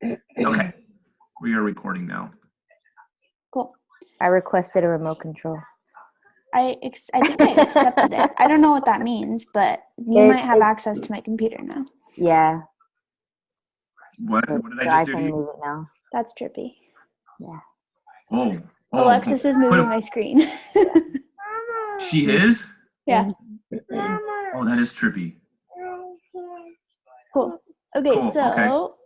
Okay, we are recording now. Cool. I requested a remote control. I think I accepted it. I don't know what that means, but you might have access to my computer now. Yeah. What did I So just I do to can you? move it now. That's trippy. Yeah. Oh, Alexis is moving my screen. She is? Yeah. Oh, that is trippy. Cool. Okay, Cool, so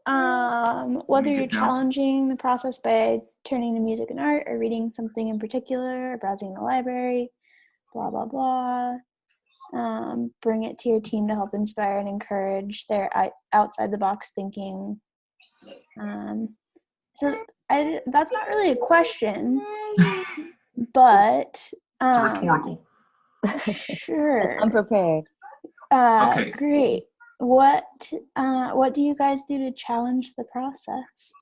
whether get you're down. challenging the process by turning to music and art or reading something in particular, or browsing the library, blah, blah, blah, bring it to your team to help inspire and encourage their outside-the-box thinking. So that's not really a question, but It's a rhetorical. sure. I'm prepared. Okay. Great. What do you guys do to challenge the process?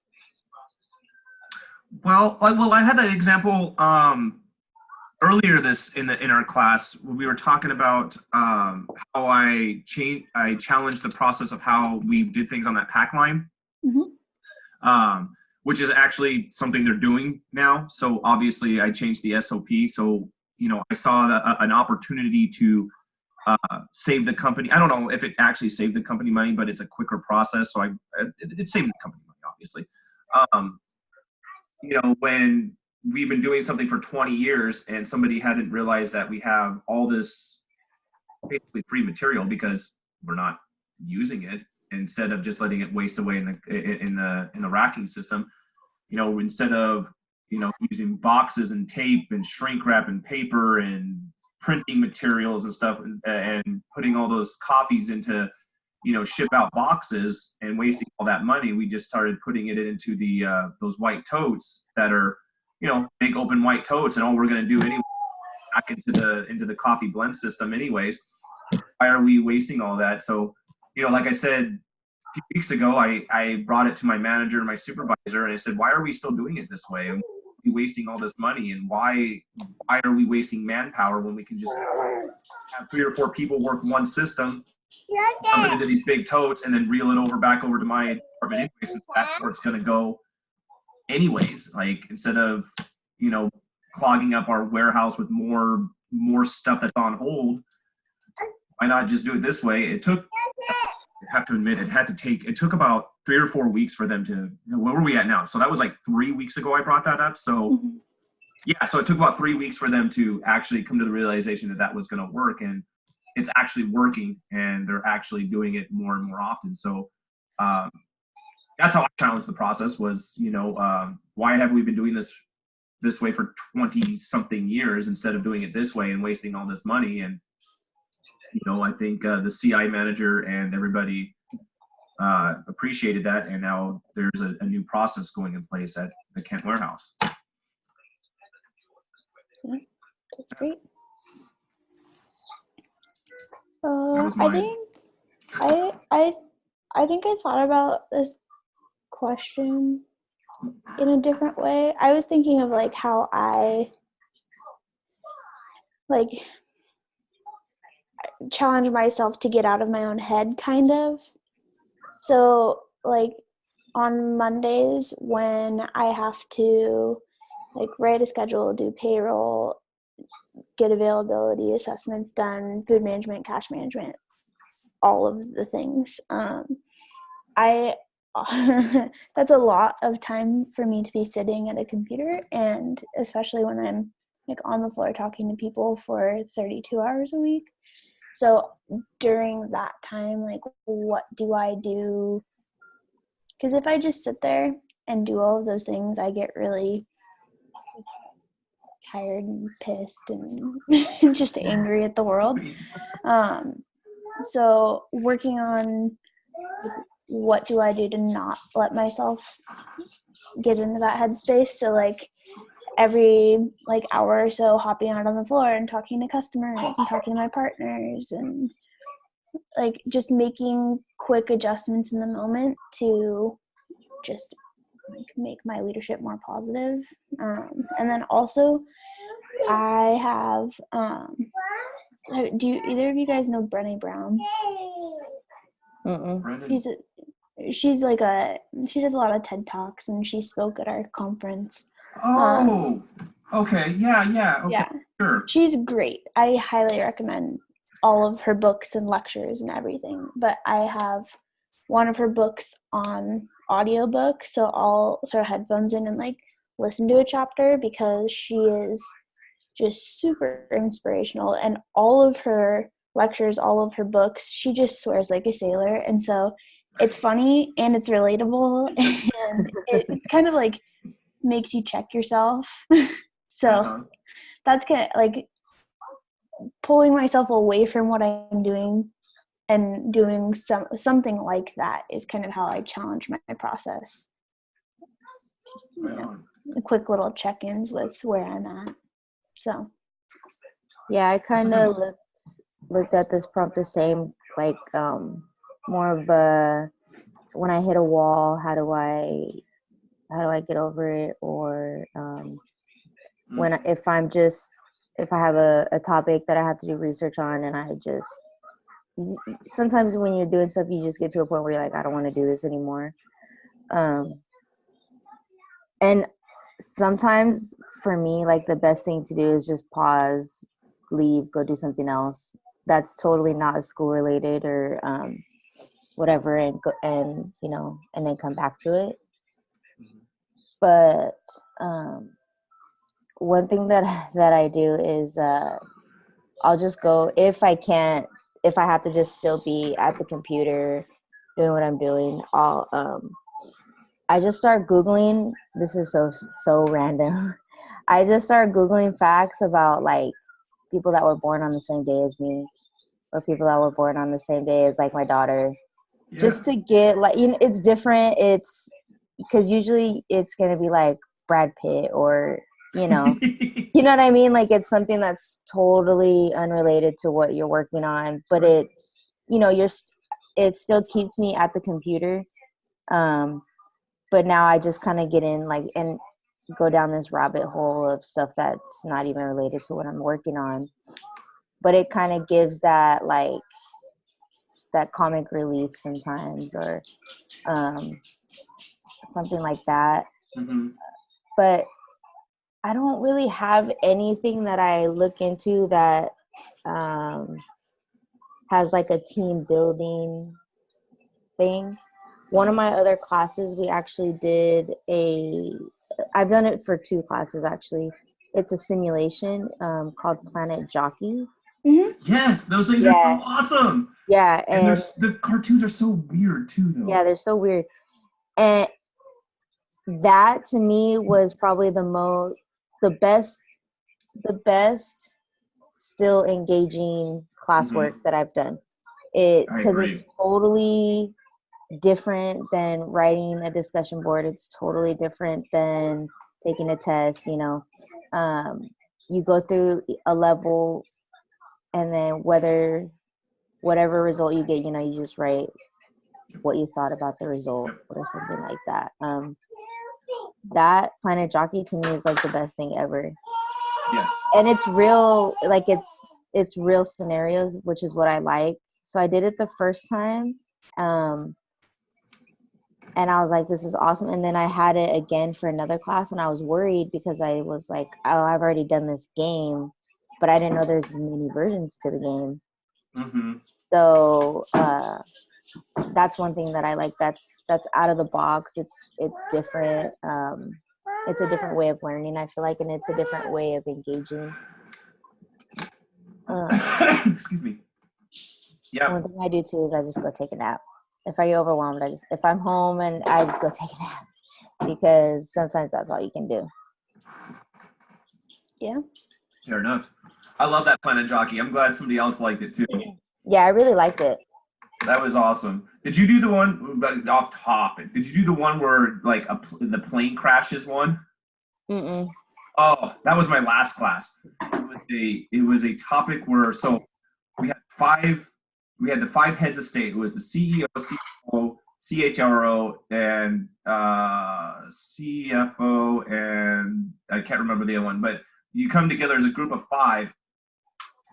Well, I had an example earlier in our class when we were talking about how I challenged the process of how we did things on that pack line, which is actually something they're doing now. So obviously I changed the SOP. So I saw an opportunity to save the company. I don't know if it actually saved the company money, but it's a quicker process. So it saved the company money, obviously. When we've been doing something for 20 years and somebody hadn't realized that we have all this basically free material because we're not using it, instead of just letting it waste away in the racking system, instead of using boxes and tape and shrink wrap and paper and printing materials and stuff and putting all those coffees into ship out boxes and wasting all that money, we just started putting it into those white totes that are big open white totes, and all we're going to do anyway back into the coffee blend system anyways. Why are we wasting all that? So like I said a few weeks ago, I brought it to my manager and my supervisor, and I said, why are we still doing it this way? And we wasting all this money, and why are we wasting manpower when we can just have 3 or 4 people work one system, dump it into these big totes, and then reel it back over to my department anyway, since that's where it's going to go anyways. Like, instead of clogging up our warehouse with more stuff that's on hold, why not just do it this way? I have to admit, it took about 3 or 4 weeks for them to, where were we at now? So that was like 3 weeks ago I brought that up. So yeah, so it took about 3 weeks for them to actually come to the realization that was going to work, and it's actually working, and they're actually doing it more and more often. So that's how I challenged the process was, why have we been doing this way for 20 something years instead of doing it this way and wasting all this money? And I think the CI manager and everybody appreciated that, and now there's a new process going in place at the Kent warehouse. Yeah, that's great. I think I thought about this question in a different way. I was thinking of like how I challenge myself to get out of my own head, kind of. So like on Mondays when I have to write a schedule, do payroll, get availability assessments done, food management, cash management, all of the things. That's a lot of time for me to be sitting at a computer, and especially when I'm on the floor talking to people for 32 hours a week. So during that time, what do I do? Because if I just sit there and do all of those things, I get really tired and pissed and just angry at the world. So working on what do I do to not let myself get into that headspace. So every hour or so, hopping out on the floor and talking to customers and talking to my partners, and just making quick adjustments in the moment to just make my leadership more positive. And then also I have do either of you guys know Brené Brown? Mm-mm. She's she does a lot of TED Talks, and she spoke at our conference. Oh, okay. Yeah. Okay. Yeah, Sure. she's great. I highly recommend all of her books and lectures and everything. But I have one of her books on audiobook, so I'll throw headphones in and like listen to a chapter, because she is just super inspirational, and all of her lectures, all of her books, she just swears like a sailor, and so it's funny and it's relatable, and it kind of like makes you check yourself. So Uh-huh. that's kind of like pulling myself away from what I'm doing and doing something like that is kind of how I challenge my process. Just, Right on. quick little check-ins with where I'm at. So Yeah, I kind That's a of looked at this prompt the same, like more of a, when I hit a wall, how do I get over it, or when if I have a topic that I have to do research on, and sometimes when you're doing stuff, you just get to a point where you're like, I don't want to do this anymore. And sometimes for me, like, the best thing to do is just pause, leave, go do something else that's totally not school related or whatever, and go, and and then come back to it. But one thing that I do is I'll just go, if I have to just still be at the computer doing what I'm doing, I just start Googling. This is so random. I just start Googling facts about like people that were born on the same day as me, or people that were born on the same day as like my daughter, just to get like, it's different. It's because usually it's going to be like Brad Pitt or, you know what I mean? Like, it's something that's totally unrelated to what you're working on, but it's, it still keeps me at the computer. But now I just kind of get in like and go down this rabbit hole of stuff that's not even related to what I'm working on. But it kind of gives that like that comic relief sometimes, or something like that. Mm-hmm. But I don't really have anything that I look into that has like a team building thing. One of my other classes, we actually did I've done it for 2 classes actually. It's a simulation called Planet Jockey. mm-hmm. Yes, those things are so awesome. Yeah, and the cartoons are so weird too, though. Yeah, they're so weird. And that to me was probably the best still engaging classwork that I've done. Because it's totally different than writing a discussion board. It's totally different than taking a test. You go through a level, and then whatever result you get, you just write what you thought about the result or something like that. That Planet Jockey to me is like the best thing ever. Yes. And it's real, like it's real scenarios, which is what I like. So I did it the first time. And I was like, this is awesome. And then I had it again for another class, and I was worried because I was like, oh, I've already done this game, but I didn't know there's many versions to the game. Mm-hmm. So that's one thing that I like. That's out of the box. It's different. It's a different way of learning, I feel like, and it's a different way of engaging. Excuse me. Yeah. One thing I do too is I just go take a nap. If I get overwhelmed, if I'm home, and I just go take a nap, because sometimes that's all you can do. Yeah. Fair enough. I love that Planet Jockey. I'm glad somebody else liked it too. Yeah, I really liked it. That was awesome. Did you do the one off topic? Did you do the one where like the plane crashes one? Mm-mm. Oh, that was my last class. It was a topic where we had the 5 heads of state. It was the CEO, CFO, CHRO, and CFO, and I can't remember the other one. But you come together as a group of 5,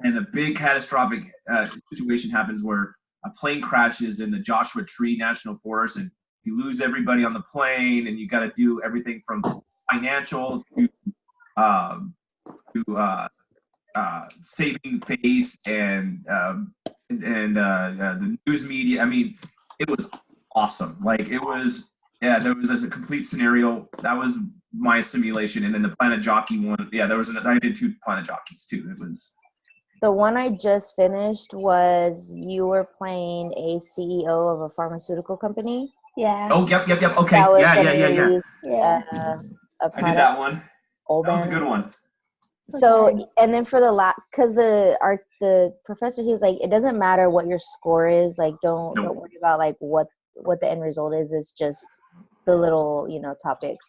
and a big catastrophic situation happens where a plane crashes in the Joshua Tree National Forest, and you lose everybody on the plane, and you got to do everything from financial to saving face and the news media. I mean, it was awesome. Like it was, yeah, there was a complete scenario. That was my simulation. And then the Planet Jockey one, yeah, I did 2 Planet Jockeys too. It was. The one I just finished was you were playing a CEO of a pharmaceutical company. Yeah. Oh, yep. Okay. That was Yeah. release, Yeah. a I did that one. Old That was a good one. So, and then for the because the professor, he was like, it doesn't matter what your score is. Like, don't worry about like what the end result is. It's just the little, topics.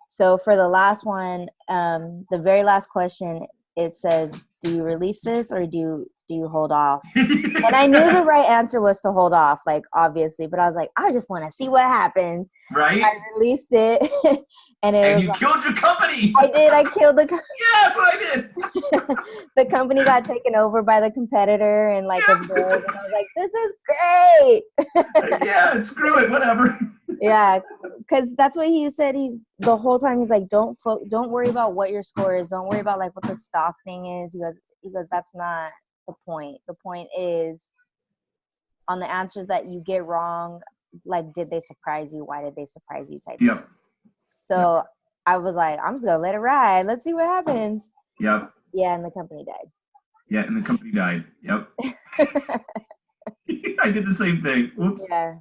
So for the last one, the very last question, it says, do you release this or do you hold off? And I knew the right answer was to hold off, like obviously, but I was like, I just want to see what happens. Right. So I released it, and you killed your company. I did. I killed the. Yeah, that's what I did. The company got taken over by the competitor, and like and I was like, this is great. Yeah, screw it, whatever. Yeah, because that's what he said. He's the whole time. He's like, don't worry about what your score is. Don't worry about like what the stock thing is. He goes, that's not the point. The point is on the answers that you get wrong. Like, did they surprise you? Why did they surprise you? Type. Yep. So Yep. I was like, I'm just gonna let it ride. Let's see what happens. Yep. Yeah, and the company died. Yeah, and the company died. Yep. I did the same thing. Whoops. Yeah.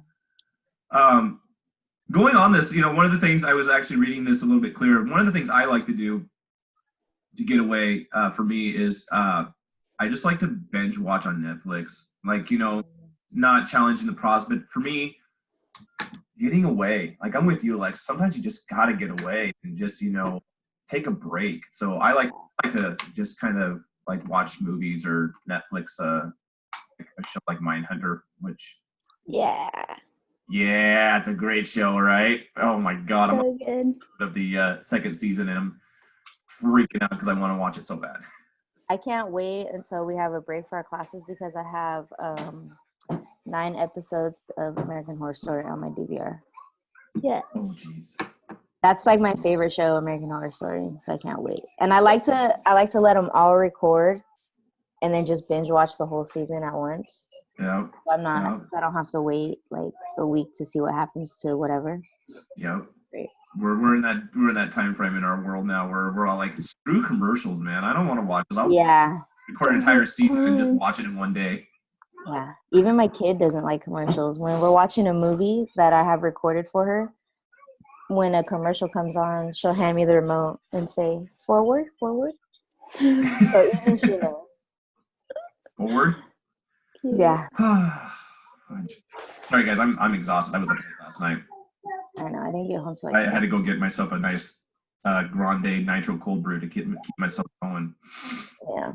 Going on this, one of the things I was actually reading this a little bit clearer. One of the things I like to do to get away for me is I just like to binge watch on Netflix. Like, not challenging the process, but for me, getting away. Like I'm with you. Like sometimes you just gotta get away and just take a break. So I like to just kind of like watch movies or Netflix. A show like Mindhunter, which yeah, it's a great show, right? Oh my God, So good. of the second season, and I'm freaking out because I want to watch it so bad. I can't wait until we have a break for our classes because I have 9 episodes of American Horror Story on my DVR. Yes. Oh jeez. That's like my favorite show, American Horror Story. So I can't wait. And I like to let them all record, and then just binge watch the whole season at once. Yeah. So so I don't have to wait like a week to see what happens to whatever. Yep. Great. We're in that time frame in our world now where we're all like, screw commercials, man. I don't want to watch this. I'll record an entire season and just watch it in one day. Yeah. Even my kid doesn't like commercials. When we're watching a movie that I have recorded for her, when a commercial comes on, she'll hand me the remote and say, forward. So even she knows. Forward? Yeah. Sorry guys, I'm exhausted. I was up late last night. I know. I didn't get home till I had to go get myself a nice grande nitro cold brew to keep myself going. Yeah.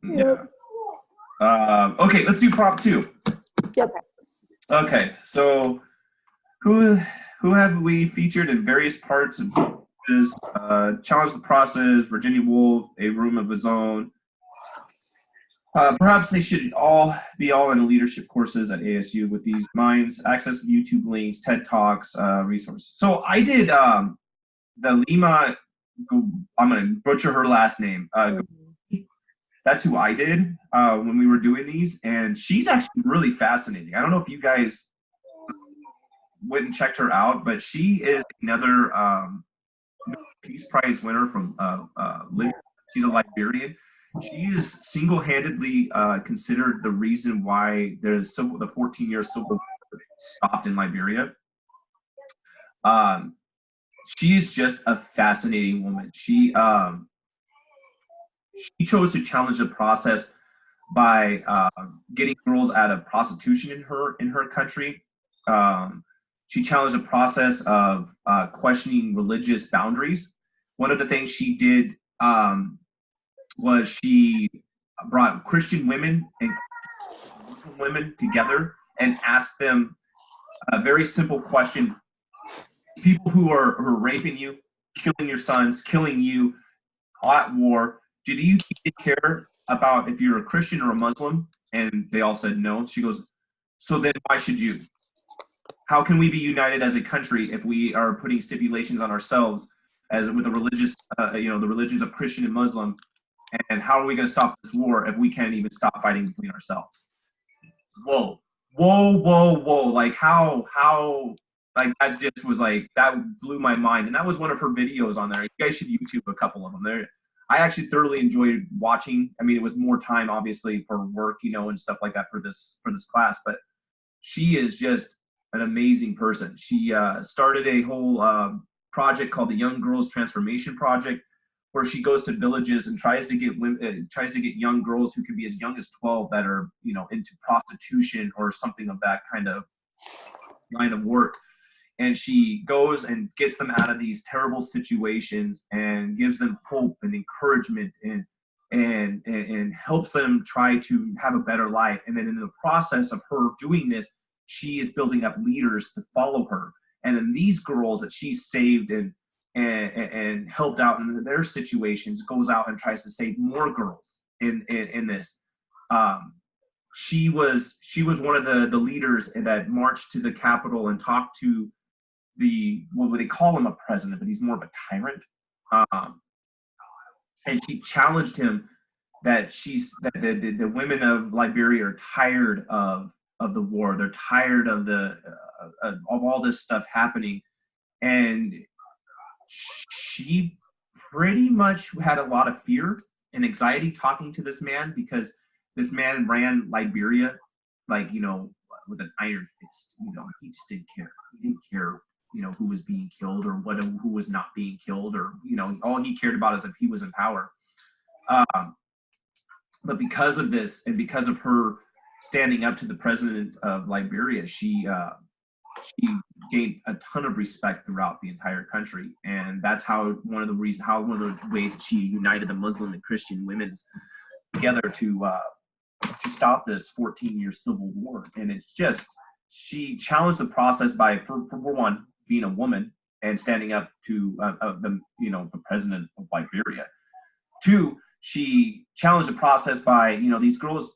Yeah. Okay, let's do prop 2. Yep. Okay, so who have we featured in various parts of this? Challenge the Process, Virginia Woolf, A Room of His Own. Perhaps they should all in leadership courses at ASU with these minds. Access YouTube links, TED Talks, resources. So I did the Lima. I'm gonna butcher her last name. That's who I did when we were doing these, and she's actually really fascinating. I don't know if you guys went and checked her out, but she is another Peace Prize winner from Libya. She's a Liberian. She is single-handedly considered the reason why the 14-year civil war stopped in Liberia. She is just a fascinating woman. She chose to challenge the process by getting girls out of prostitution in her country. She challenged the process of questioning religious boundaries. One of the things she did was she brought Christian women and Muslim women together and asked them a very simple question. People who are raping you, killing your sons, killing you at war, do you care about if you're a Christian or a Muslim? And they all said no. She goes, So then why should you? How can we be united as a country if we are putting stipulations on ourselves as with the religious, the religions of Christian and Muslim? And how are we going to stop this war if we can't even stop fighting between ourselves? Whoa, whoa, whoa, whoa. Like how, like that just was like, that blew my mind. And that was one of her videos on there. You guys should YouTube a couple of them. I actually thoroughly enjoyed watching. I mean, it was more time obviously for work, and stuff like that for this class, but she is just an amazing person. She started a whole project called the Young Girls Transformation Project, where she goes to villages and tries to get young girls who can be as young as 12 that are into prostitution or something of that kind of line of work. And she goes and gets them out of these terrible situations and gives them hope and encouragement and helps them try to have a better life. And then in the process of her doing this, she is building up leaders to follow her. And then these girls that she saved and helped out in their situations goes out and tries to save more girls in this. She was one of the leaders that marched to the Capitol and talked to what they call him a president, but he's more of a tyrant. And she challenged him that the women of Liberia are tired of the war. They're tired of of all this stuff happening. And she pretty much had a lot of fear and anxiety talking to this man, because this man ran Liberia with an iron fist. He just didn't care. He didn't care who was being killed or who was not being killed, or all he cared about is if he was in power. But because of this and because of her standing up to the president of Liberia, she gained a ton of respect throughout the entire country. And that's one of the ways that she united the Muslim and Christian women together to stop this 14-year civil war. And it's just, she challenged the process by, for one, being a woman and standing up to the president of Liberia. Two, she challenged the process by, these girls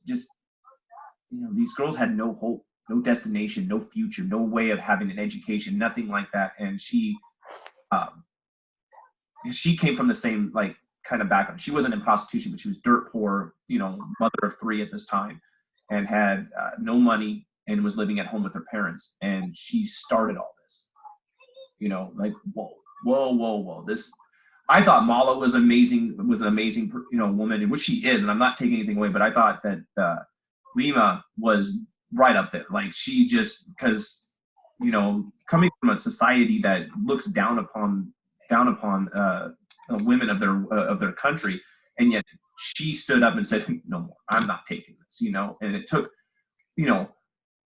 had no hope, no destination, no future, no way of having an education, nothing like that. And she came from the same kind of background. She wasn't in prostitution, but she was dirt poor, mother of 3 at this time, and had no money and was living at home with her parents. And she started all this, whoa. This, I thought Mala was an amazing woman, which she is, and I'm not taking anything away, but I thought that Lima was right up there. Like, she just, because coming from a society that looks down upon women of their country, and yet she stood up and said, no more, I'm not taking this. And it took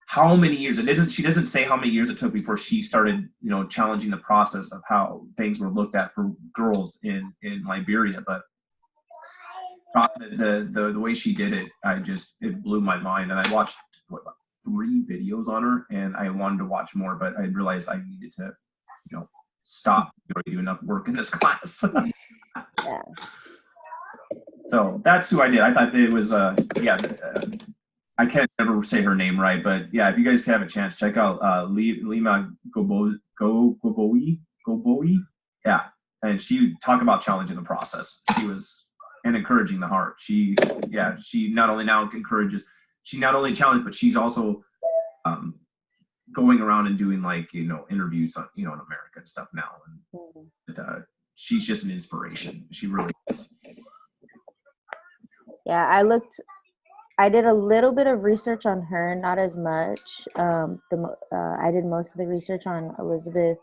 how many years, she doesn't say how many years it took before she started challenging the process of how things were looked at for girls in Liberia. But the way she did it, it blew my mind. And I watched 3 videos on her, and I wanted to watch more, but I realized I needed to stop. We already do enough work in this class. Yeah. So that's who I did. I thought it was I can't ever say her name right, but yeah, if you guys have a chance, check out Lima Goboe. Yeah, and she talked about challenging the process. She was, and encouraging the heart. She not only challenged, but she's also going around and doing interviews on in America and stuff now. And she's just an inspiration. She really is. Yeah, I did a little bit of research on her, not as much. I did most of the research on Elizabeth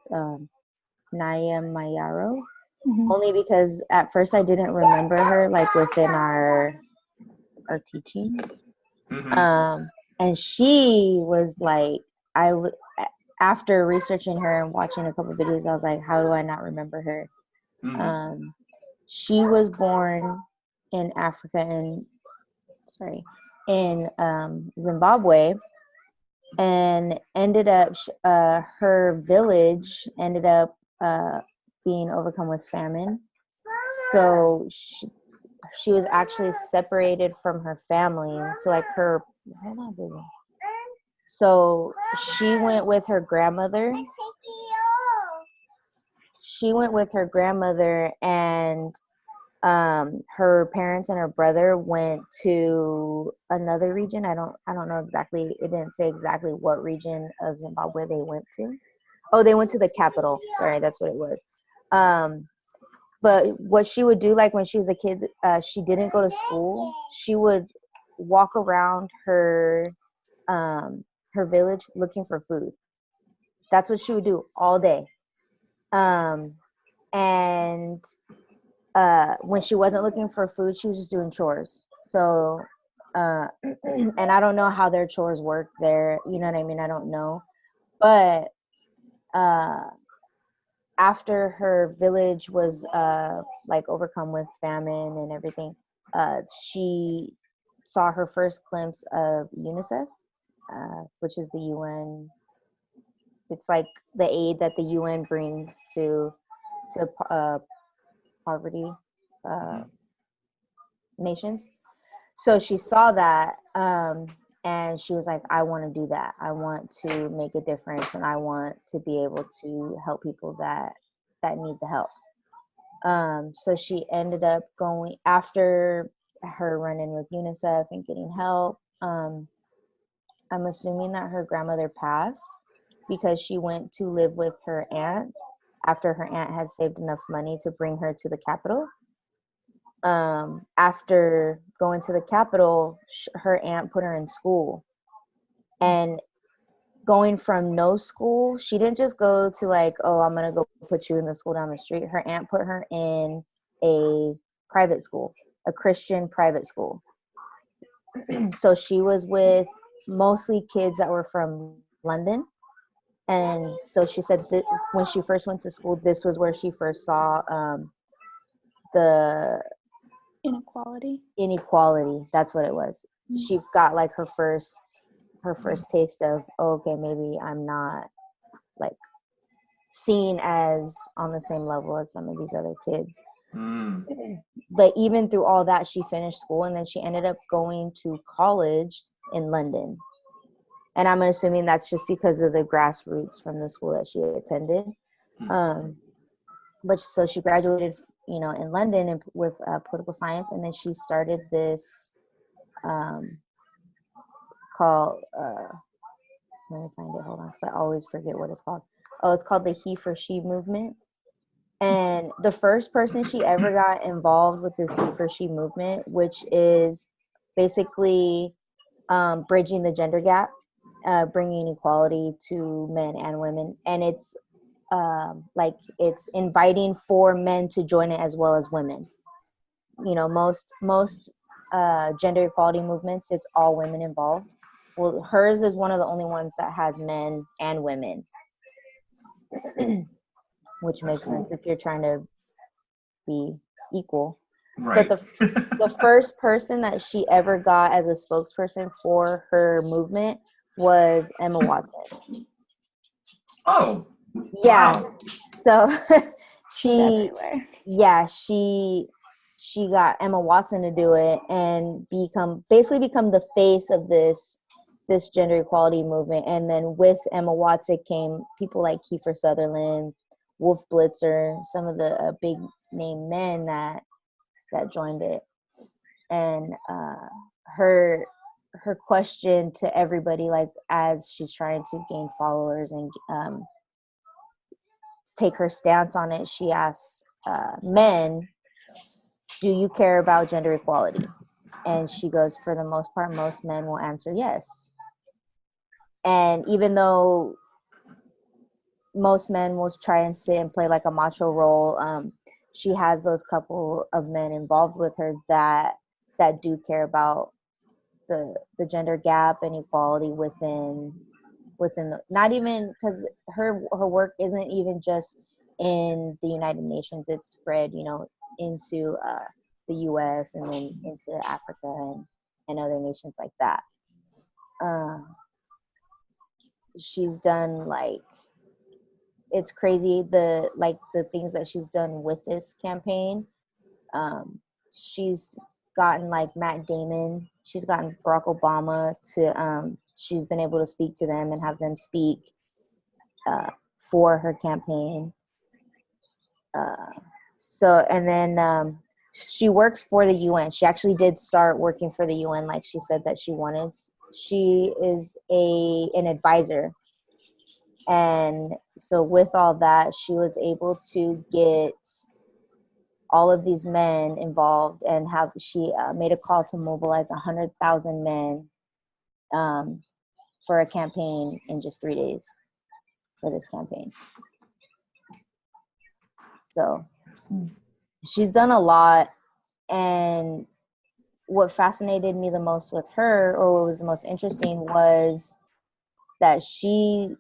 Nyamayaro, only because at first I didn't remember her within our teachings. And she was after researching her and watching a couple videos, I was like, how do I not remember her? She was born in Africa in Zimbabwe, and ended up her village ended up being overcome with famine. So she was actually separated from her family. So So she went with her grandmother. And her parents and her brother went to another region. I don't know exactly. It didn't say exactly what region of Zimbabwe they went to. Oh, they went to the capital. Sorry, that's what it was. But what she would do, like when she was a kid, she didn't go to school. She would walk around her village looking for food. That's what she would do all day. And when she wasn't looking for food, she was just doing chores. So, and I don't know how their chores work there. You know what I mean? I don't know. But after her village was like overcome with famine and everything, she saw her first glimpse of UNICEF, which is the UN. It's like the aid that the UN brings to poverty nations. So she saw that, and she was like, I want to do that. I want to make a difference, and I want to be able to help people that need the help. So she ended up going, after her run-in with UNICEF and getting help. I'm assuming that her grandmother passed because she went to live with her aunt after her aunt had saved enough money to bring her to the capital. After going to the capital, her aunt put her in school. And going from no school, she didn't just go to like, oh, I'm going to go put you in the school down the street. Her aunt put her in a private school, a Christian private school. So she was with mostly kids that were from London. And so she said that when she first went to school, this was where she first saw the inequality. That's what it was. Mm-hmm. She got like her first taste of, oh, okay, maybe I'm not like seen as on the same level as some of these other kids. But even through all that, she finished school, and then she ended up going to college in London. And I'm assuming that's just because of the grassroots from the school that she attended. But so she graduated, you know, in London with political science, and then she started this called, let me find it, hold on, because I always forget what it's called. Oh, it's called the He for She movement. And the first person she ever got involved with this He for She movement, which is basically bridging the gender gap, bringing equality to men and women. And it's like it's inviting for men to join it as well as women. You know, most gender equality movements, it's all women involved. Well, hers is one of the only ones that has men and women, which makes sense if you're trying to be equal. Right. But the first person that she ever got as a spokesperson for her movement was Emma Watson. Oh. Yeah. Wow. So she got Emma Watson to do it and become the face of this gender equality movement. And then with Emma Watson came people like Kiefer Sutherland, Wolf Blitzer, some of the big name men that joined it. And her question to everybody, like as she's trying to gain followers and take her stance on it, she asks men, do you care about gender equality? And she goes, for the most part, most men will answer yes. And even though most men will try and sit and play like a macho role, she has those couple of men involved with her that do care about the gender gap and equality within the, not even, because her work isn't even just in the United Nations, it's spread, you know, into the US and then into Africa and other nations like that. She's done, like, it's crazy the things that she's done with this campaign. She's gotten like Matt Damon, she's gotten Barack Obama she's been able to speak to them and have them speak for her campaign. And then she works for the UN. She actually did start working for the UN, like she said that she wanted. She is an advisor. And so with all that, she was able to get all of these men involved, and she made a call to mobilize 100,000 men for a campaign in just 3 days for this campaign. So she's done a lot. And what fascinated me the most with her, or what was the most interesting, was that she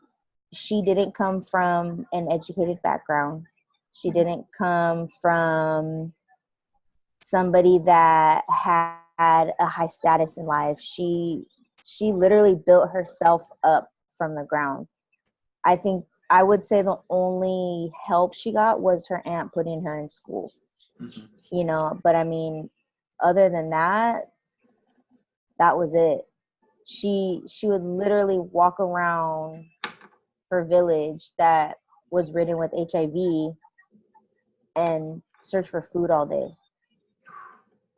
didn't come from an educated background. She didn't come from somebody that had a high status in life. She literally built herself up from the ground. I think I would say the only help she got was her aunt putting her in school. Mm-hmm. But I mean, other than that was it. She would literally walk around her village that was ridden with HIV and search for food all day.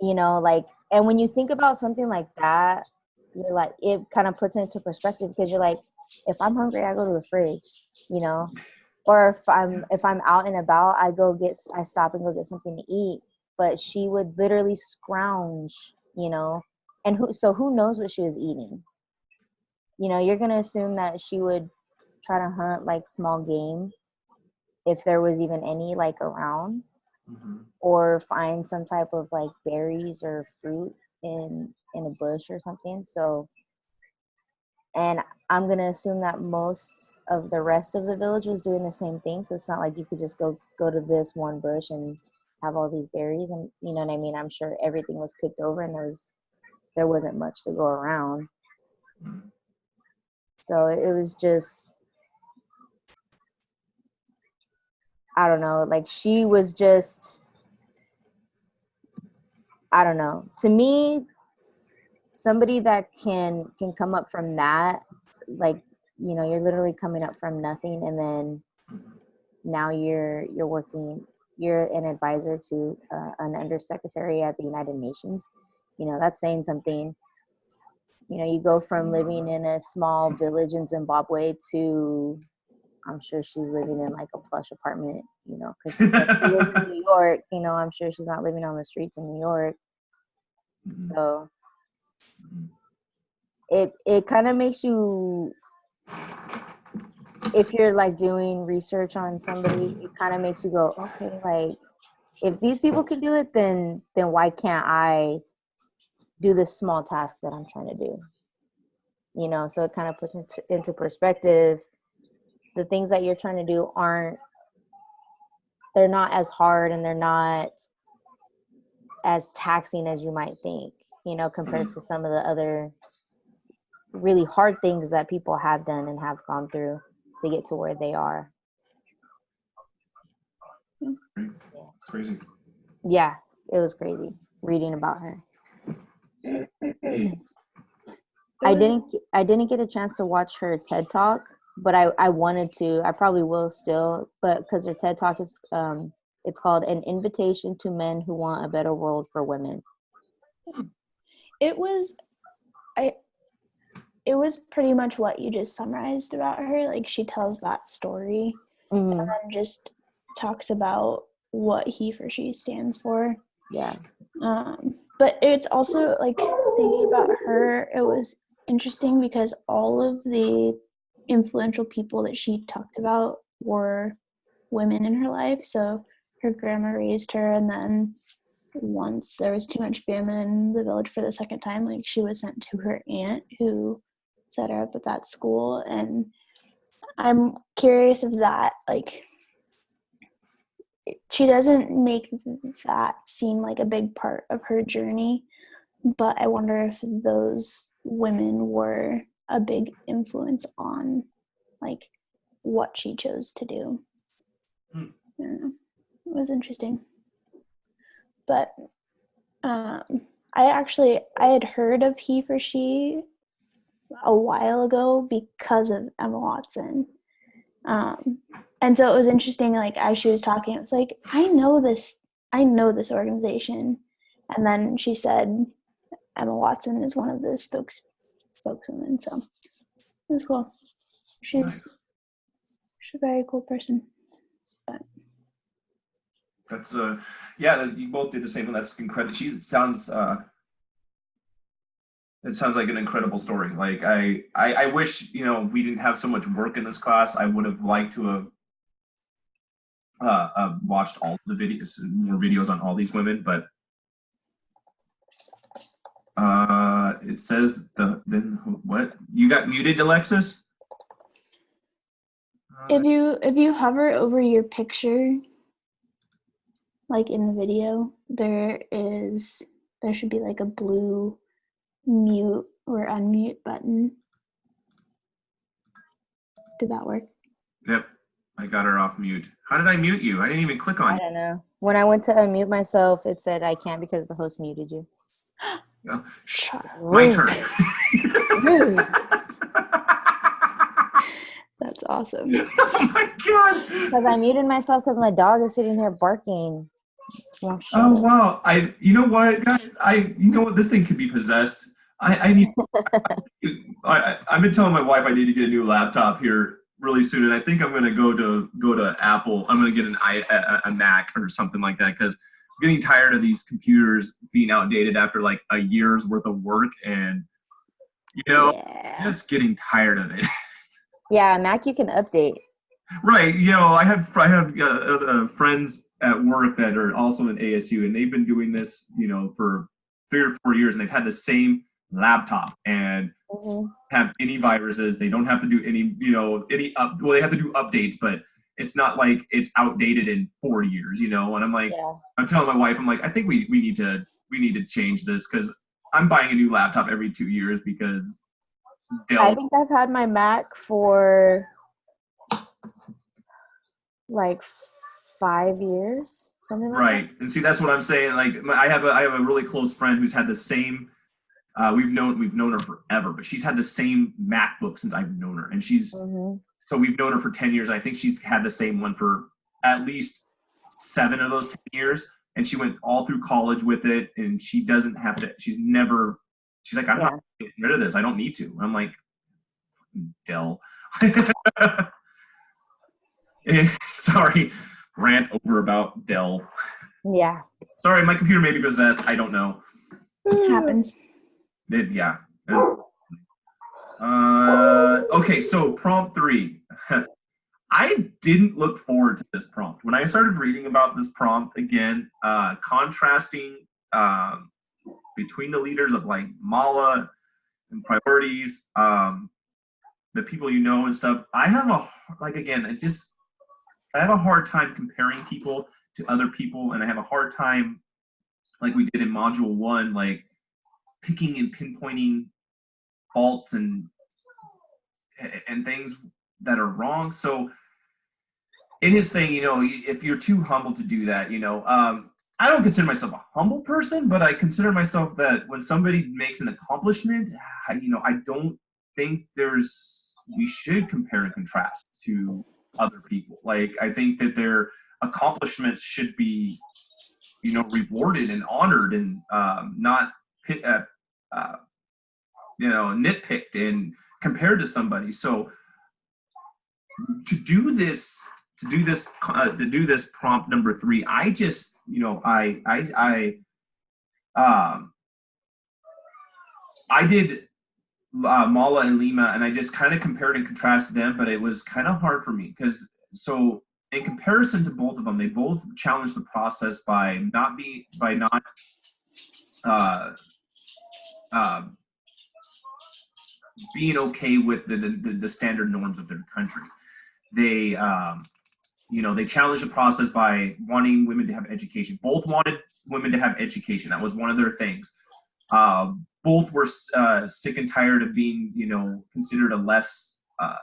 And when you think about something like that, you're like, it kind of puts it into perspective, because you're like, if I'm hungry, I go to the fridge, or if I'm out and about, I stop and go get something to eat. But she would literally scrounge, and who knows what she was eating? You're going to assume that she would try to hunt like small game, if there was even any like around, mm-hmm. or find some type of like berries or fruit in a bush or something. So, and I'm going to assume that most of the rest of the village was doing the same thing. So it's not like you could just go to this one bush and have all these berries, and you know what I mean? I'm sure everything was picked over, and there wasn't much to go around. So it was just, I don't know, like she was just, I don't know. To me, somebody that can come up from that, like, you're literally coming up from nothing, and then now you're an advisor to an undersecretary at the United Nations. That's saying something. You go from living in a small village in Zimbabwe to, I'm sure she's living in like a plush apartment, because she said she lives in New York. I'm sure she's not living on the streets in New York. So it kind of makes you, if you're like doing research on somebody, it kind of makes you go, okay, like if these people can do it, then why can't I do this small task that I'm trying to do? So it kind of puts into perspective, the things that you're trying to do they're not as hard, and they're not as taxing as you might think, compared to some of the other really hard things that people have done and have gone through to get to where they are. It's crazy. Yeah, it was crazy reading about her. I didn't get a chance to watch her TED Talk, but I wanted to. I probably will still, but because her TED Talk is it's called An Invitation to Men Who Want a Better World for Women. It was pretty much what you just summarized about her. Like, she tells that story, mm-hmm. and then just talks about what he for she stands for. Yeah. But it's also, like, thinking about her, it was interesting because all of the influential people that she talked about were women in her life. So her grandma raised her, and then once there was too much famine in the village for the second time, like, she was sent to her aunt who set her up at that school. And I'm curious if that, like, she doesn't make that seem like a big part of her journey, but I wonder if those women were a big influence on, like, what she chose to do. I don't know. It was interesting. But I had heard of he for she a while ago because of Emma Watson. And so it was interesting, like, as she was talking, it was like, I know this organization. And then she said Emma Watson is one of the spokeswomen. So it was cool. She's a very cool person. But That's yeah, you both did the same one. That's incredible. She sounds it sounds like an incredible story. Like I wish, you know, we didn't have so much work in this class. I would have liked to have watched all the videos, more videos on all these women, but it says then what? You got muted, Alexis? if you hover over your picture, like in the video, there should be like a blue mute or unmute button. Did that work? Yep, I got her off mute. How did I mute you? I didn't even click on I you. don't know. When I went to unmute myself, it said I can't because the host muted you. Oh, shh, my turn. Rude. That's awesome. Oh my god! Because I muted myself because my dog is sitting here barking. Oh wow! You know what, guys? You know what? This thing could be possessed. I need. I've been telling my wife I need to get a new laptop here really soon, and I think I'm going to go to Apple. I'm going to get a Mac or something like that because I'm getting tired of these computers being outdated after like a year's worth of work, and just getting tired of it. Yeah, Mac you can update. Right. You know, I have friends at work that are also in ASU, and they've been doing this, you know, for 3 or 4 years, and they've had the same laptop and have any viruses. They don't have to do any, you know, well, they have to do updates, but it's not like it's outdated in 4 years, you know. And I'm like, I'm telling my wife, I'm like, I think we need to change this because I'm buying a new laptop every 2 years because Dell. I think I've had my Mac for like 5 years, something like that. Right. And see, that's what I'm saying. Like, I have a really close friend who's had the same. We've known her forever, but she's had the same MacBook since I've known her, and she's so we've known her for 10 years. I think she's had the same one for at least 7 of those 10 years, and she went all through college with it, and she doesn't have to. She's like, I'm not getting rid of this. I don't need to. I'm like, Dell. Sorry, rant over about Dell. Yeah. Sorry, my computer may be possessed. I don't know. It happens. Yeah. Okay, so prompt 3. I didn't look forward to this prompt. When I started reading about this prompt again, contrasting between the leaders of like Mala and priorities, the people you know and stuff. I have a hard time comparing people to other people, and I have a hard time, like we did in module 1, like picking and pinpointing faults and things that are wrong. So in his thing, you know, if you're too humble to do that, you know, I don't consider myself a humble person, but I consider myself that when somebody makes an accomplishment, you know, I don't think we should compare and contrast to other people. Like, I think that their accomplishments should be, you know, rewarded and honored and not you know, nitpicked and compared to somebody. So to do this prompt number 3, I just, you know, I did Mala and Lima, and I just kind of compared and contrasted them, but it was kind of hard for me because in comparison to both of them, they both challenged the process by not being okay with the standard norms of their country. They you know, they challenged the process by wanting women to have education. Both wanted women to have education. That was one of their things. Both were sick and tired of being, you know, considered a less a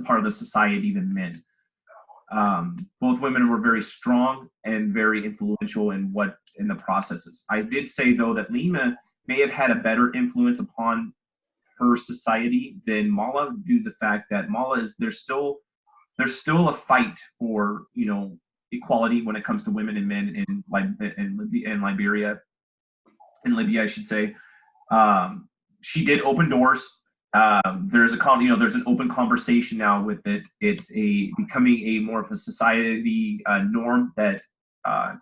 part of the society than men. Both women were very strong and very influential in the processes. I did say though that Lima may have had a better influence upon her society than Mala, due to the fact that there's still a fight for, equality when it comes to women and men in Liberia, in Libya, I should say. She did open doors. There's an open conversation now with it. It's becoming a more of a society norm that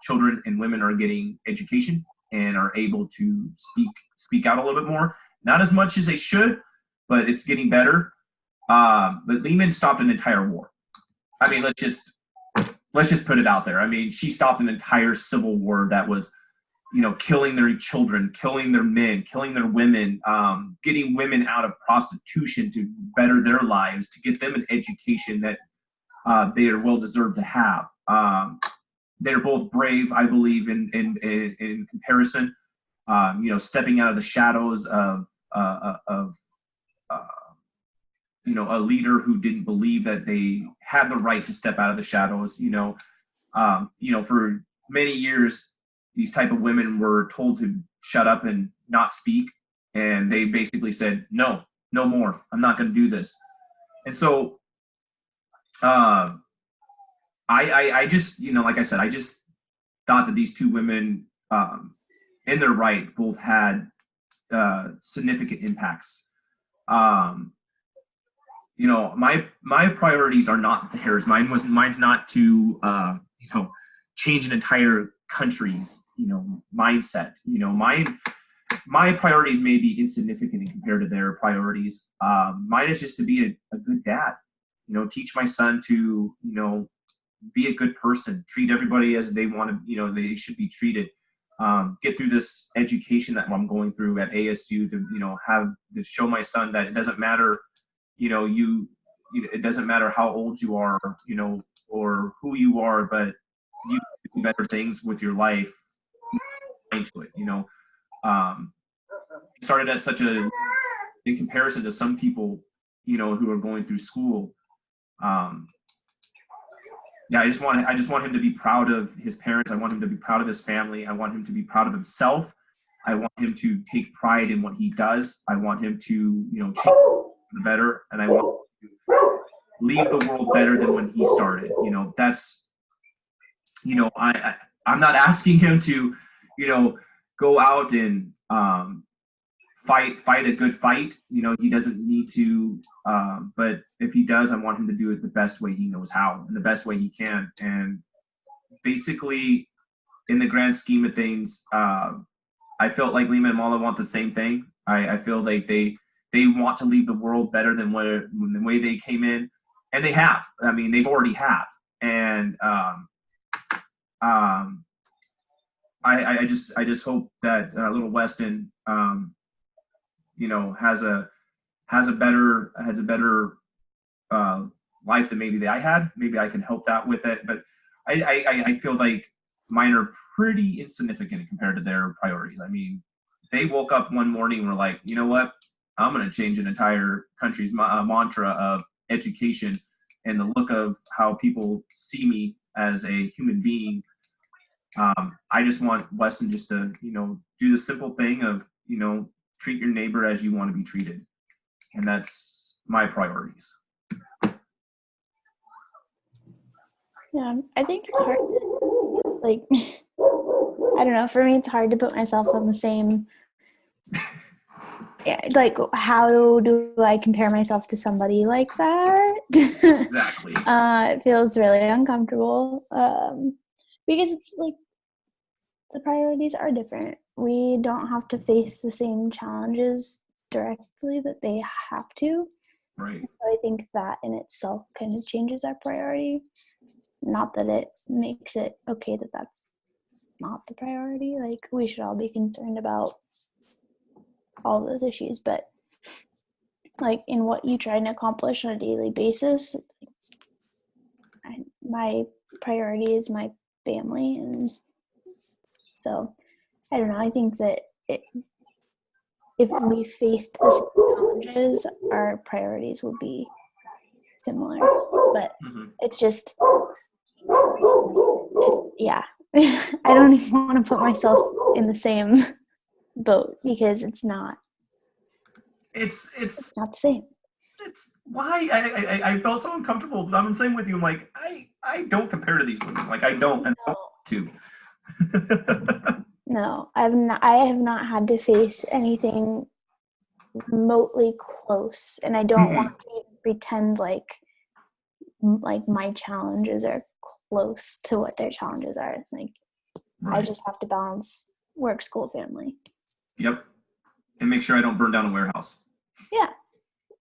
children and women are getting education and are able to speak out a little bit more. Not as much as they should, but it's getting better. But Lehman stopped an entire war. I mean, let's just put it out there. I mean, she stopped an entire civil war that was, killing their children, killing their men, killing their women, getting women out of prostitution to better their lives, to get them an education that they are well deserved to have. They're both brave, I believe, in comparison. Stepping out of the shadows of a leader who didn't believe that they had the right to step out of the shadows. For many years, these type of women were told to shut up and not speak, and they basically said, no more. I'm not going to do this. And so, I just, like I said, I just thought that these two women, in their right, both had significant impacts. My priorities are not theirs. Mine's not to change an entire country's mindset. My priorities may be insignificant compared to their priorities. Mine is just to be a good dad. Teach my son to be a good person, treat everybody as they want to, they should be treated. Get through this education that I'm going through at ASU to show my son that it doesn't matter, it doesn't matter how old you are, or who you are, but you can do better things with your life. Into it, started at in comparison to some people, who are going through school. I just want him to be proud of his parents. I want him to be proud of his family. I want him to be proud of himself. I want him to take pride in what he does. I want him to, change for the better, and I want him to leave the world better than when he started. That's, I'm not asking him to, go out and fight a good fight. He doesn't need to, but if he does, I want him to do it the best way he knows how and the best way he can. And basically, in the grand scheme of things, I felt like Lima and Mala want the same thing. I feel like they want to leave the world better than the way they came in, and they have. I mean, they've already have. And I just hope that little Weston, has a better life than maybe I had. Maybe I can help that with it, but I feel like mine are pretty insignificant compared to their priorities. I mean, they woke up one morning and were like, you know what? I'm going to change an entire country's mantra of education and the look of how people see me as a human being. I just want Weston just to, do the simple thing of, treat your neighbor as you want to be treated. And that's my priorities. Yeah, I think it's hard to, I don't know, for me, it's hard to put myself on the same, how do I compare myself to somebody like that? Exactly. It feels really uncomfortable, because it's the priorities are different. We don't have to face the same challenges directly that they have to. Right. So I think that in itself kind of changes our priority. Not that it makes it okay that that's not the priority. We should all be concerned about all those issues, but in what you try and accomplish on a daily basis, my priority is my family, and so I don't know. I think that if we faced the same challenges, our priorities would be similar. But it's just, I don't even want to put myself in the same boat because it's not It's not the same. why I felt so uncomfortable. I'm the same with you. I'm like, I don't compare to these women. Like I don't and I don't want to. No, I have not had to face anything remotely close, and I don't want to even pretend like my challenges are close to what their challenges are. It's like I just have to balance work, school, family. Yep. And make sure I don't burn down a warehouse. Yeah.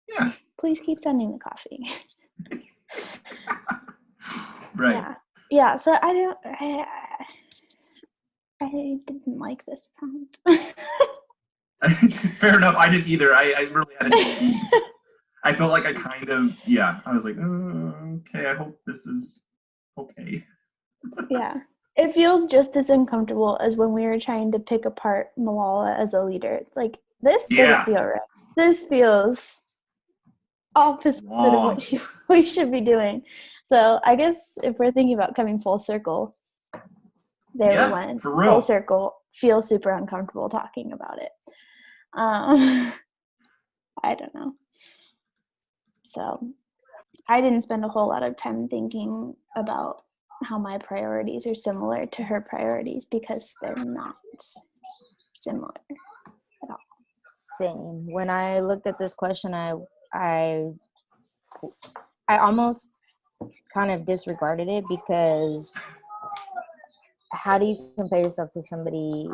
Yeah. Please keep sending the coffee. Right. Yeah. So I didn't like this prompt. Fair enough. I didn't either. I really had to. I felt like I I was like, okay, I hope this is okay. Yeah. It feels just as uncomfortable as when we were trying to pick apart Malala as a leader. It's like, this doesn't feel right. This feels opposite of what we should be doing. So I guess if we're thinking about coming full circle, we went. For real. Full circle, feel super uncomfortable talking about it. I don't know. So I didn't spend a whole lot of time thinking about how my priorities are similar to her priorities because they're not similar at all. Same. When I looked at this question, I almost kind of disregarded it because how do you compare yourself to somebody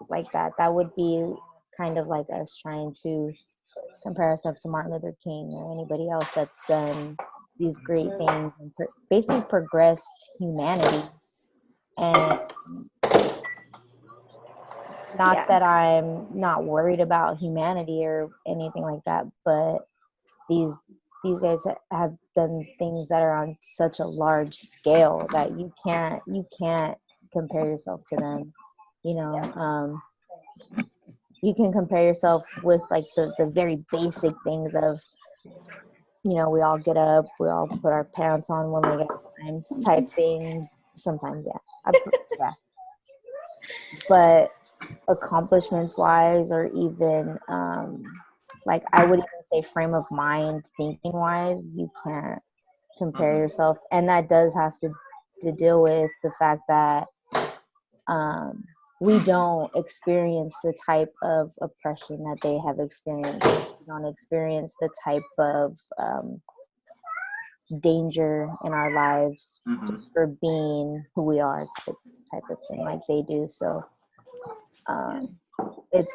like that? That would be kind of like us trying to compare ourselves to Martin Luther King or anybody else that's done these great things and basically progressed humanity. And not that I'm not worried about humanity or anything like that, but these guys have done things that are on such a large scale that you can't compare yourself to them. You can compare yourself with like the very basic things of, we all get up, we all put our pants on when we get time type thing. Sometimes, yeah. But accomplishments wise, or even like I would even say frame of mind thinking wise, you can't compare yourself. And that does have to deal with the fact that we don't experience the type of oppression that they have experienced. We don't experience the type of danger in our lives just for being who we are, type of thing, like they do. So it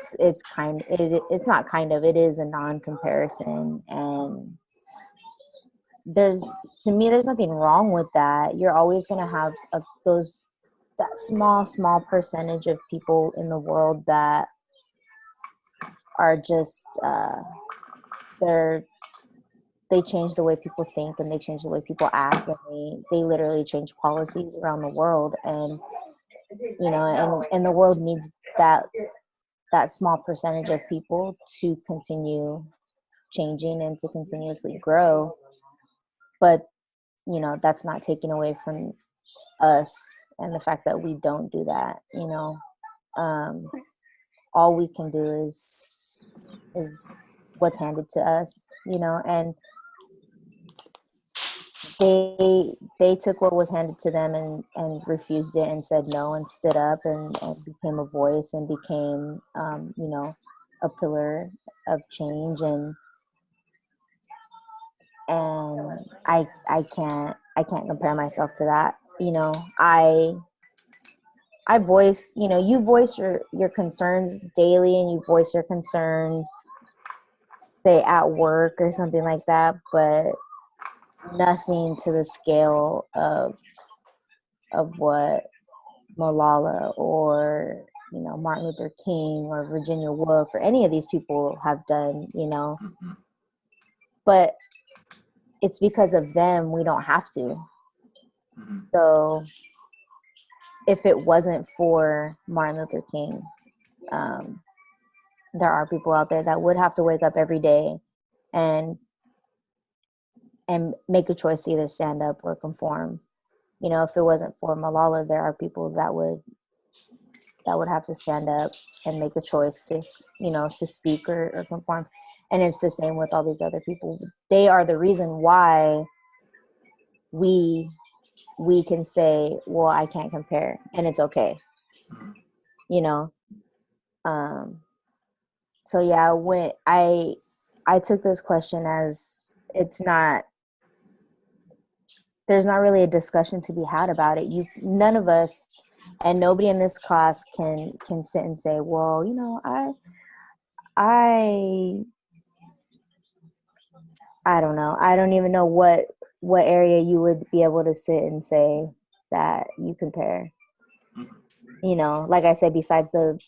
is a non-comparison, and there's nothing wrong with that. You're always going to have that small percentage of people in the world that are just they change the way people think, and they change the way people act, and they literally change policies around the world. And and the world needs that small percentage of people to continue changing and to continuously grow. But that's not taken away from us and the fact that we don't do that. All we can do is what's handed to us, and they took what was handed to them and refused it and said no and stood up and became a voice and became a pillar of change. And I can't compare myself to that. I voice, you voice your concerns daily, and you voice your concerns, say at work or something like that, but nothing to the scale of what Malala or Martin Luther King or Virginia Woolf or any of these people have done. But it's because of them we don't have to. So if it wasn't for Martin Luther King, there are people out there that would have to wake up every day and make a choice to either stand up or conform. If it wasn't for Malala, there are people that would that would have to stand up and make a choice to, you know, to speak or conform. And it's the same with all these other people. They are the reason why we can say, well, I can't compare, and it's okay, you know. So yeah, when I took this question as there's not really a discussion to be had about it. None of us and nobody in this class can sit and say, well, you know, I don't know. I don't even know what area you would be able to sit and say that you compare. You know, like I said, besides the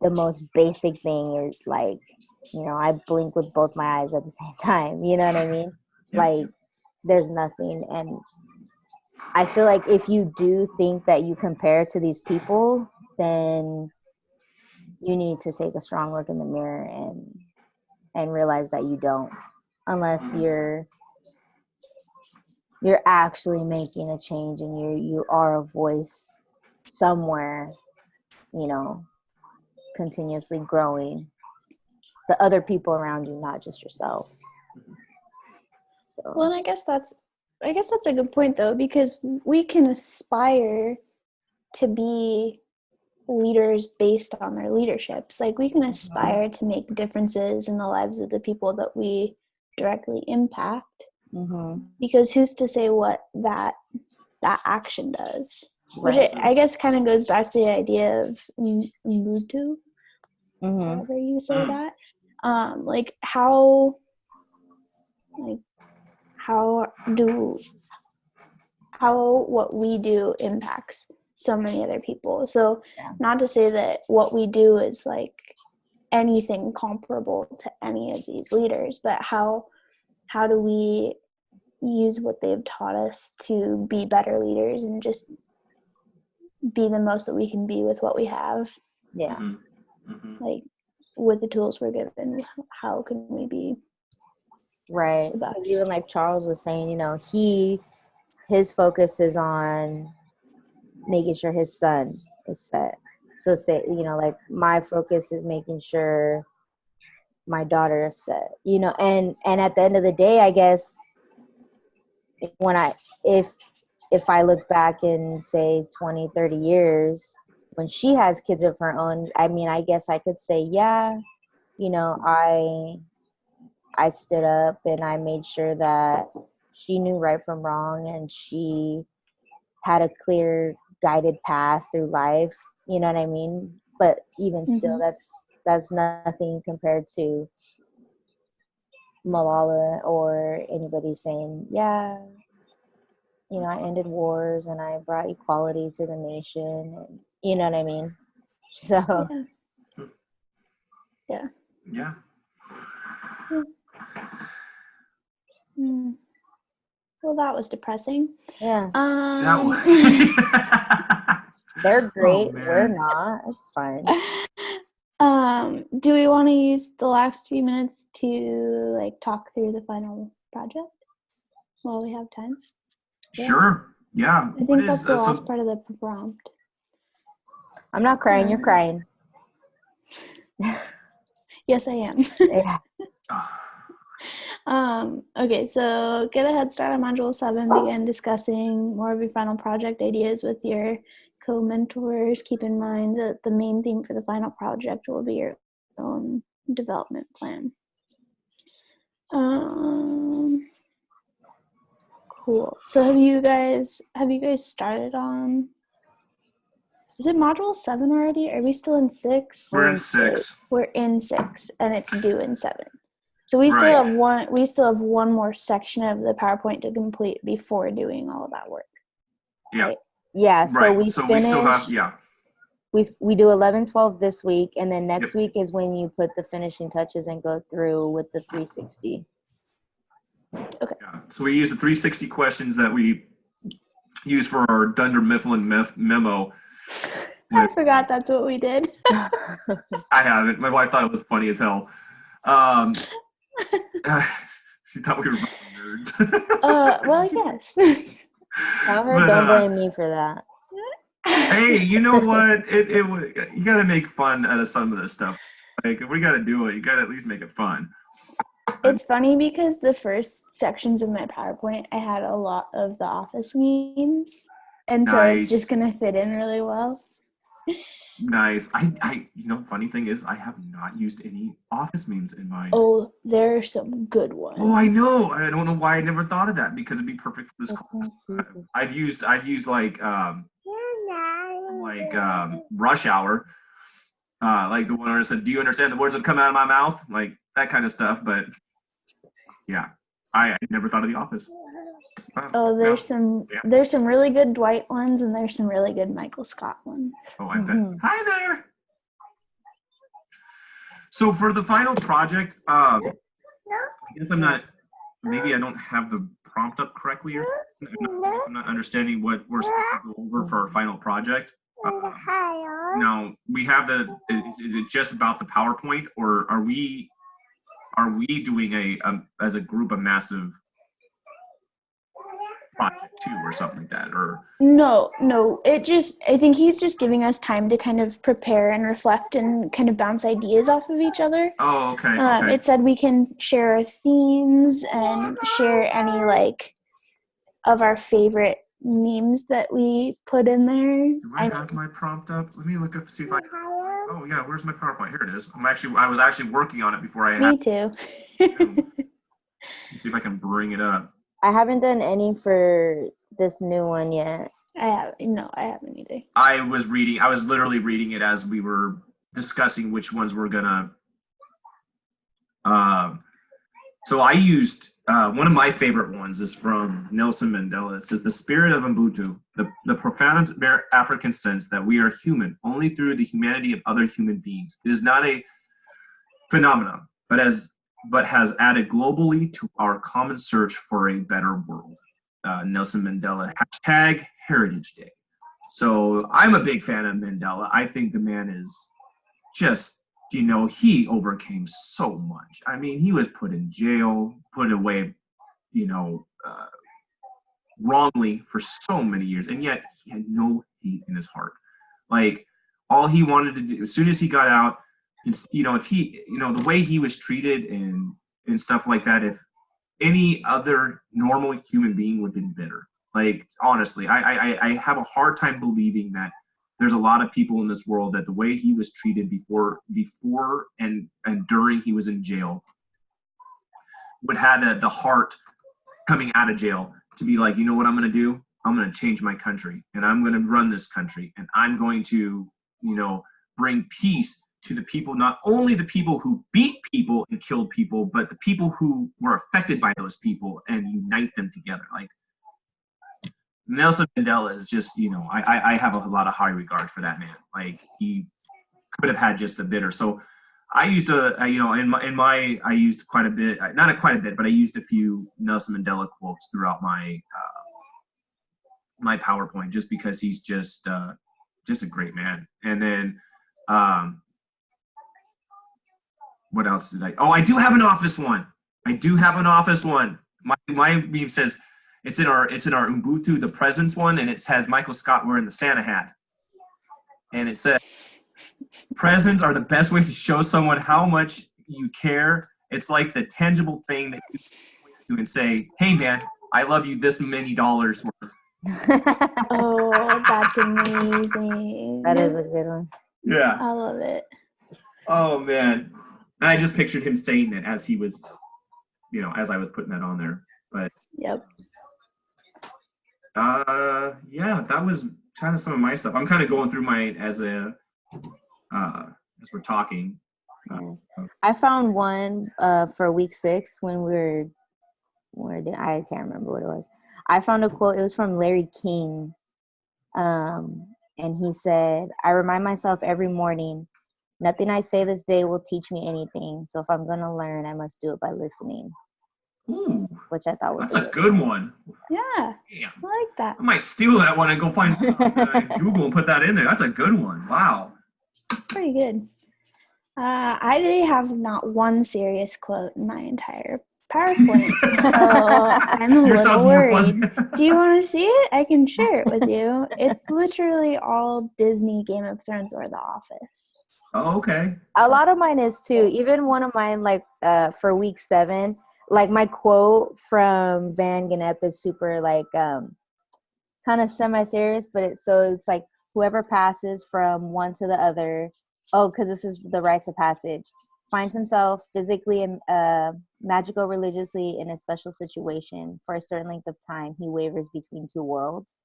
most basic thing is, like, you know, I blink with both my eyes at the same time. You know what I mean? Like, there's nothing. And I feel like if you do think that you compare to these people, then you need to take a strong look in the mirror and realize that you don't, unless you're actually making a change and you are a voice somewhere, you know, continuously growing the other people around you, not just yourself. So well, and I guess that's a good point, though, because we can aspire to be leaders based on their leaderships. Like, we can aspire to make differences in the lives of the people that we directly impact, because who's to say what that action does? Right. Which I guess kind of goes back to the idea of Ubuntu, however you say that. Like, how what we do impacts so many other people. So not to say that what we do is like anything comparable to any of these leaders, but how do we use what they've taught us to be better leaders and just be the most that we can be with what we have? Yeah. Like, with the tools we're given, how can we be right? Even like Charles was saying, you know, his focus is on making sure his son is set. So say, you know, like, my focus is making sure my daughter is set, you know, and at the end of the day, I guess, when if I look back in, say, 20, 30 years, when she has kids of her own, I mean, I guess I could say, yeah, you know, I stood up and I made sure that she knew right from wrong and she had a clear guided path through life. You know what I mean? But even still, that's nothing compared to Malala or anybody saying, yeah, you know, I ended wars and I brought equality to the nation. And, you know what I mean? So. Yeah. Yeah. Well, that was depressing. Yeah. They're great. Oh, we're not. It's fine. Do we want to use the last few minutes to like talk through the final project while we have time? Sure. Yeah. I think that's the last part of the prompt. I'm not crying. You're crying. Yes, I am. Yeah. Okay, so get a head start on Module 7. Begin discussing more of your final project ideas with your co-mentors. Keep in mind that the main theme for the final project will be your own development plan. Cool. So have you guys started on? Is it Module 7 already? Are we still in 6? We're in 6. We're in 6, and it's due in 7. So we still have one. We still have one more section of the PowerPoint to complete before doing all of that work. Yeah. Right? Yeah. So we so finish. We still have We do 11-12 this week, and then next week is when you put the finishing touches and go through with the 360. Okay. Yeah. So we use the 360 questions that we use for our Dunder Mifflin memo. I forgot that's what we did. I haven't. My wife thought it was funny as hell. She thought we were nerds. Well, yes. Tell her, don't blame me for that. Hey, you know what? You got to make fun out of some of this stuff. Like, if we got to do it, you got to at least make it fun. It's funny because the first sections of my PowerPoint, I had a lot of the office memes. And so it's just Nice. going to fit in really well. Nice. Funny thing is, I have not used any office memes in mine. Oh, there are some good ones. Oh, I know. I don't know why I never thought of that because it'd be perfect for this class. I've used like Rush Hour, like the one where it said, "Do you understand the words that come out of my mouth?" Like that kind of stuff. But yeah, I never thought of The Office. Oh, there's some really good Dwight ones, and there's some really good Michael Scott ones. Oh, I bet. Hi there. So for the final project, I guess maybe I don't have the prompt up correctly, or I'm not understanding what we're supposed to go over for our final project. Now we have is it just about the PowerPoint, or are we doing as a group a massive project too, or something like that? Or no, I think he's just giving us time to kind of prepare and reflect and kind of bounce ideas off of each other. Oh, okay. It said we can share our themes and share any like of our favorite memes that we put in there. Do I have my prompt up? Let me look up, see if I. Oh yeah, where's my PowerPoint? Here it is. I was actually working on it before I. Me too. See if I can bring it up. I haven't done any for this new one yet. I haven't either. I was literally reading it as we were discussing which ones we're gonna. So I used one of my favorite ones is from Nelson Mandela. It says, "The spirit of Ubuntu, the profound African sense that we are human only through the humanity of other human beings. It is not a phenomenon, but has added globally to our common search for a better world." Nelson Mandela, #Heritage Day. So I'm a big fan of Mandela. I think the man is just, he overcame so much. I mean, he was put in jail, put away, wrongly for so many years, and yet he had no hate in his heart. Like, all he wanted to do, as soon as he got out, is, if he, the way he was treated and stuff like that, if any other normal human being would have been bitter. Like, honestly, I have a hard time believing that there's a lot of people in this world that the way he was treated before and during he was in jail would have the heart coming out of jail to be like, you know what I'm going to do? I'm going to change my country, and I'm going to run this country, and I'm going to, bring peace to the people, not only the people who beat people and killed people, but the people who were affected by those people, and unite them together. Like, Nelson Mandela is just, I have a lot of high regard for that man. Like, he could have had just a bit or so. I used I used quite a bit, not quite a bit, but I used a few Nelson Mandela quotes throughout my my PowerPoint, just because he's just a great man. And then, what else did I? Oh, I do have an office one. My meme says, it's in our Ubuntu, the presence one, and it has Michael Scott wearing the Santa hat. And it says, "Presents are the best way to show someone how much you care. It's like the tangible thing that you point to and say, hey man, I love you this many dollars worth." Oh, that's amazing. That is a good one. Yeah. I love it. Oh man. And I just pictured him saying it as he was, as I was putting that on there. But yep. Yeah, that was kind of some of my stuff. I'm kind of going through mine as we're talking. I found one for week 6 when I can't remember what it was. I found a quote. It was from Larry King. And he said, "I remind myself every morning, nothing I say this day will teach me anything. So if I'm going to learn, I must do it by listening." Ooh, which I thought was that's a good one. Yeah. Damn. I like that. I might steal that one and go find Google and put that in there. That's a good one. Wow. Pretty good. I have not one serious quote in my entire PowerPoint, so I'm a Yours sounds little more worried. fun. Do you want to see it? I can share it with you. It's literally all Disney, Game of Thrones, or The Office. Oh, okay. A lot of mine is too. Even one of mine, like for week 7, like my quote from Van Gennep is super like kind of semi-serious, but it's like whoever passes from one to the other. Oh, because this is the rites of passage. Finds himself physically and magical religiously in a special situation for a certain length of time. He wavers between two worlds.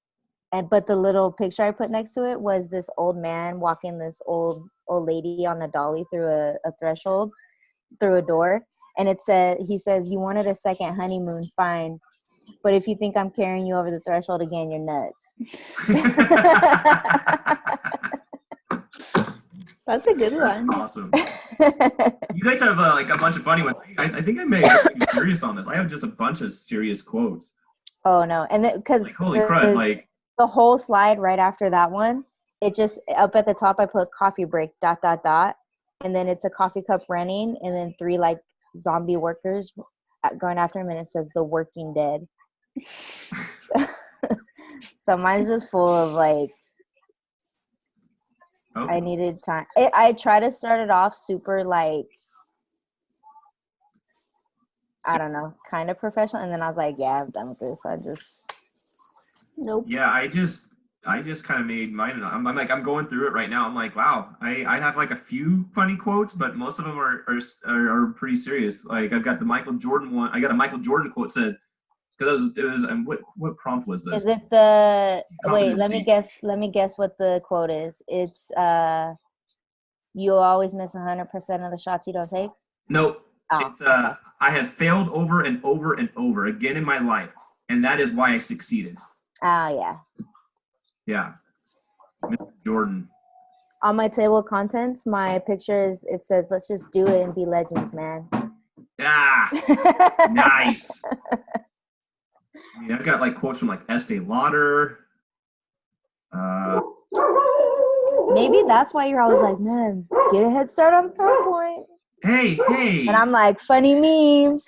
But the little picture I put next to it was this old man walking this old lady on a dolly through a threshold, through a door, and he says, "You wanted a second honeymoon, fine, but if you think I'm carrying you over the threshold again, you're nuts." That's a good one. Awesome. You guys have like a bunch of funny ones. I think I may get too serious on this. I have just a bunch of serious quotes. Oh no, and because Like holy crud! Like the whole slide right after that one, it just up at the top I put coffee break ... and then it's a coffee cup running, and then 3 like zombie workers going after him, and it says The Working Dead. So mine's just full of like, oh. I needed time. I try to start it off super like, I don't know, kind of professional, and then I was like, yeah, I'm done with this. Nope. Yeah, I just kind of made mine. I'm like, I'm going through it right now. I'm like, wow, I have like a few funny quotes, but most of them are pretty serious. Like I've got the Michael Jordan one. I got a Michael Jordan quote said, because it was and what prompt was this? Is it the wait? Competency. Let me guess what the quote is. It's you always miss 100% of the shots you don't take. Nope. Oh, It's okay. I have failed over and over and over again in my life, and that is why I succeeded. Oh yeah. Yeah. Mr. Jordan. On my table of contents, my picture it says, "Let's just do it and be legends, man." Ah, nice. I mean, I've got like quotes from like Estee Lauder. Maybe that's why you're always like, man, get a head start on the PowerPoint. Hey. And I'm like, funny memes.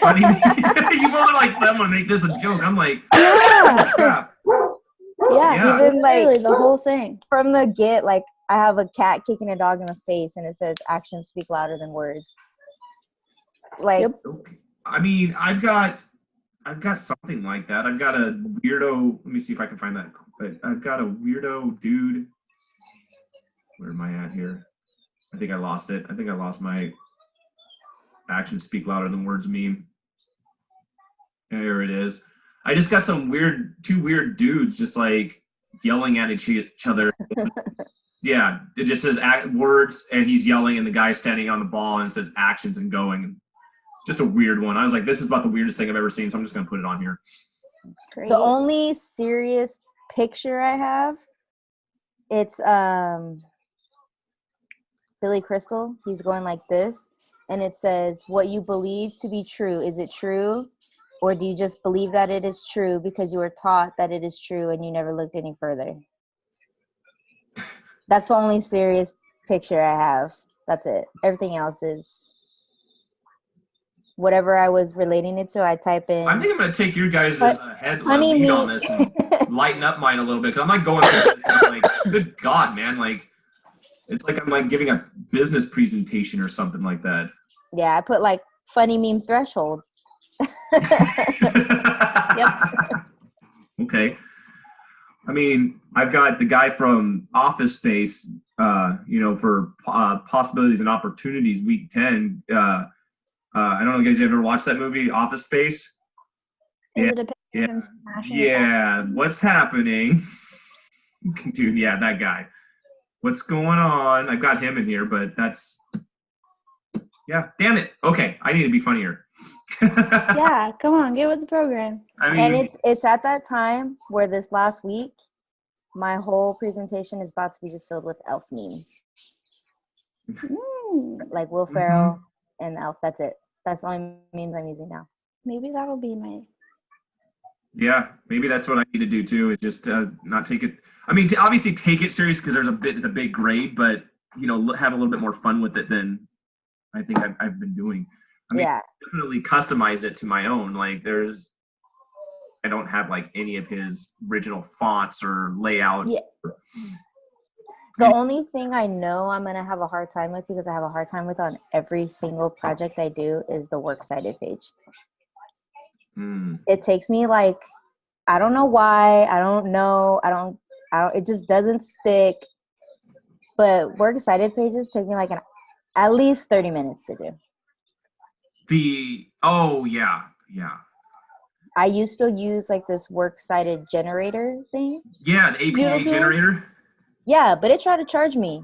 Funny. You both are like, I'm gonna make this a joke. I'm like, Yeah. crap. Yeah. Even like Literally the whole thing. from the get, like I have a cat kicking a dog in the face, and it says, "Actions speak louder than words." Like, Yep. Okay. I mean, I've got something like that. I've got a weirdo. Let me see if I can find that. But I've got a weirdo dude. Where am I at here? I think I lost it. I think I lost my actions speak louder than words meme. There it is. I just got two weird dudes just like yelling at each other. Yeah, it just says words, and he's yelling, and the guy's standing on the ball, and it says actions and going. Just a weird one. I was like, this is about the weirdest thing I've ever seen, so I'm just gonna put it on here. Great. the only serious picture I have, it's Billy Crystal. He's going like this, and it says, "What you believe to be true, is it true? Or do you just believe that it is true because you were taught that it is true and you never looked any further?" That's the only serious picture I have. That's it. Everything else is whatever I was relating it to. I type in. I think I'm gonna take your guys' head funny lead me- on this and lighten up mine a little bit, because I'm like going through this, and I'm like, good God, man, like it's like I'm like giving a business presentation or something like that. Yeah, I put like funny meme threshold. Yep. Okay. I mean, I've got the guy from Office Space, for possibilities and opportunities, week 10. I don't know if you guys ever watched that movie, Office Space? Is it a picture of him smashing his Yeah. ass? What's happening? Dude, yeah, that guy. What's going on? I've got him in here, but yeah, damn it. Okay, I need to be funnier. Yeah, come on, get with the program. I mean, And it's at that time where this last week, my whole presentation is about to be just filled with elf memes. Like Will Ferrell and Elf. That's it. That's the only memes I'm using now. Maybe that'll be my. yeah, maybe that's what I need to do too, is just not take it. I mean, obviously take it serious because it's a big grade, but have a little bit more fun with it than I think I've been doing. I mean, Yeah. definitely customize it to my own. Like I don't have like any of his original fonts or layouts. Yeah. The only thing I know I'm going to have a hard time with, because I have a hard time with on every single project I do, is the works cited page. It takes me like, I don't know why. I don't know. It just doesn't stick. But works cited pages take me like at least 30 minutes to do. Yeah. I used to use like this works cited generator thing. Yeah, the APA generator. Yeah, but it tried to charge me.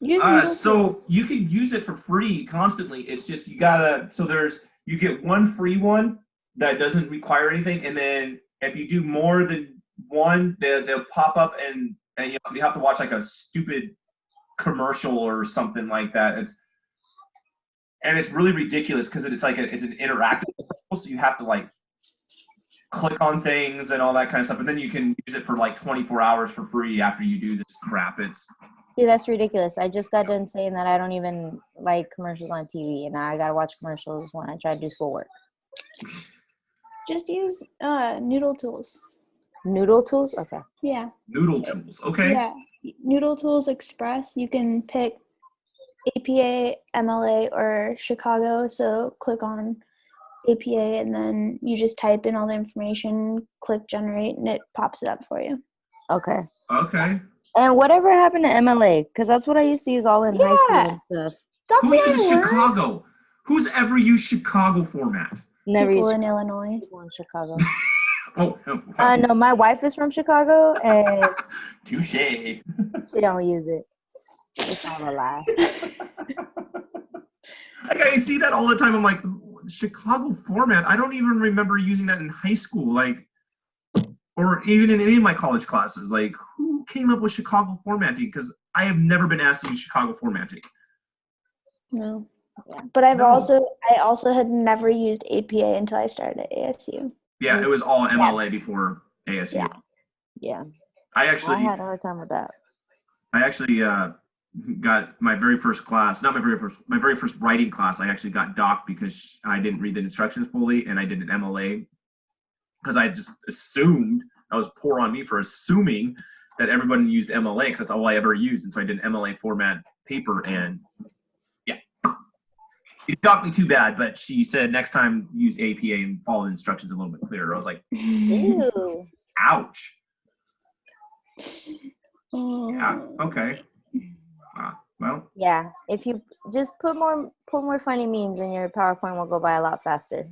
Use Noodle So Tools. you can use it for free constantly. It's just you get one free one that doesn't require anything, and then if you do more than one, they'll pop up and you have to watch like a stupid commercial or something like that. It's really ridiculous because it's like it's an interactive, so you have to like click on things and all that kind of stuff, and then you can use it for like 24 hours for free after you do this crap. See, that's ridiculous. I just got done saying that I don't even like commercials on TV, and now I gotta watch commercials when I try to do schoolwork. Just use Noodle Tools. Noodle Tools? Okay. Yeah. Noodle Tools. Okay. Yeah. Noodle Tools Express. You can pick APA, MLA, or Chicago. So click on APA, and then you just type in all the information, click generate, and it pops it up for you. Okay. And whatever happened to MLA? Because that's what I used to use all in high school and stuff. That's Who what uses I learned. Chicago? Who's ever used Chicago format? Never People used in Illinois. people in Chicago. No, my wife is from Chicago, and touche. she don't use it. It's all a lie. I see that all the time. I'm like, Chicago format. I don't even remember using that in high school, like, or even in any of my college classes. Like, who came up with Chicago formatting? Because I have never been asked to use Chicago formatting. No. Yeah. But I also had never used APA until I started at ASU. Yeah, it was all MLA before ASU. Yeah. I had a hard time with that. I actually got my very first class, not my very first writing class. I actually got docked because I didn't read the instructions fully, and I did an MLA because I just assumed, that was poor on me for assuming that everybody used MLA because that's all I ever used, and so I did an MLA format paper, and yeah, it docked me too bad. But she said next time use APA and follow the instructions a little bit clearer. I was like, Ew. ouch. Oh. Yeah. Okay. Well. Yeah. If you just put more funny memes, and your PowerPoint will go by a lot faster.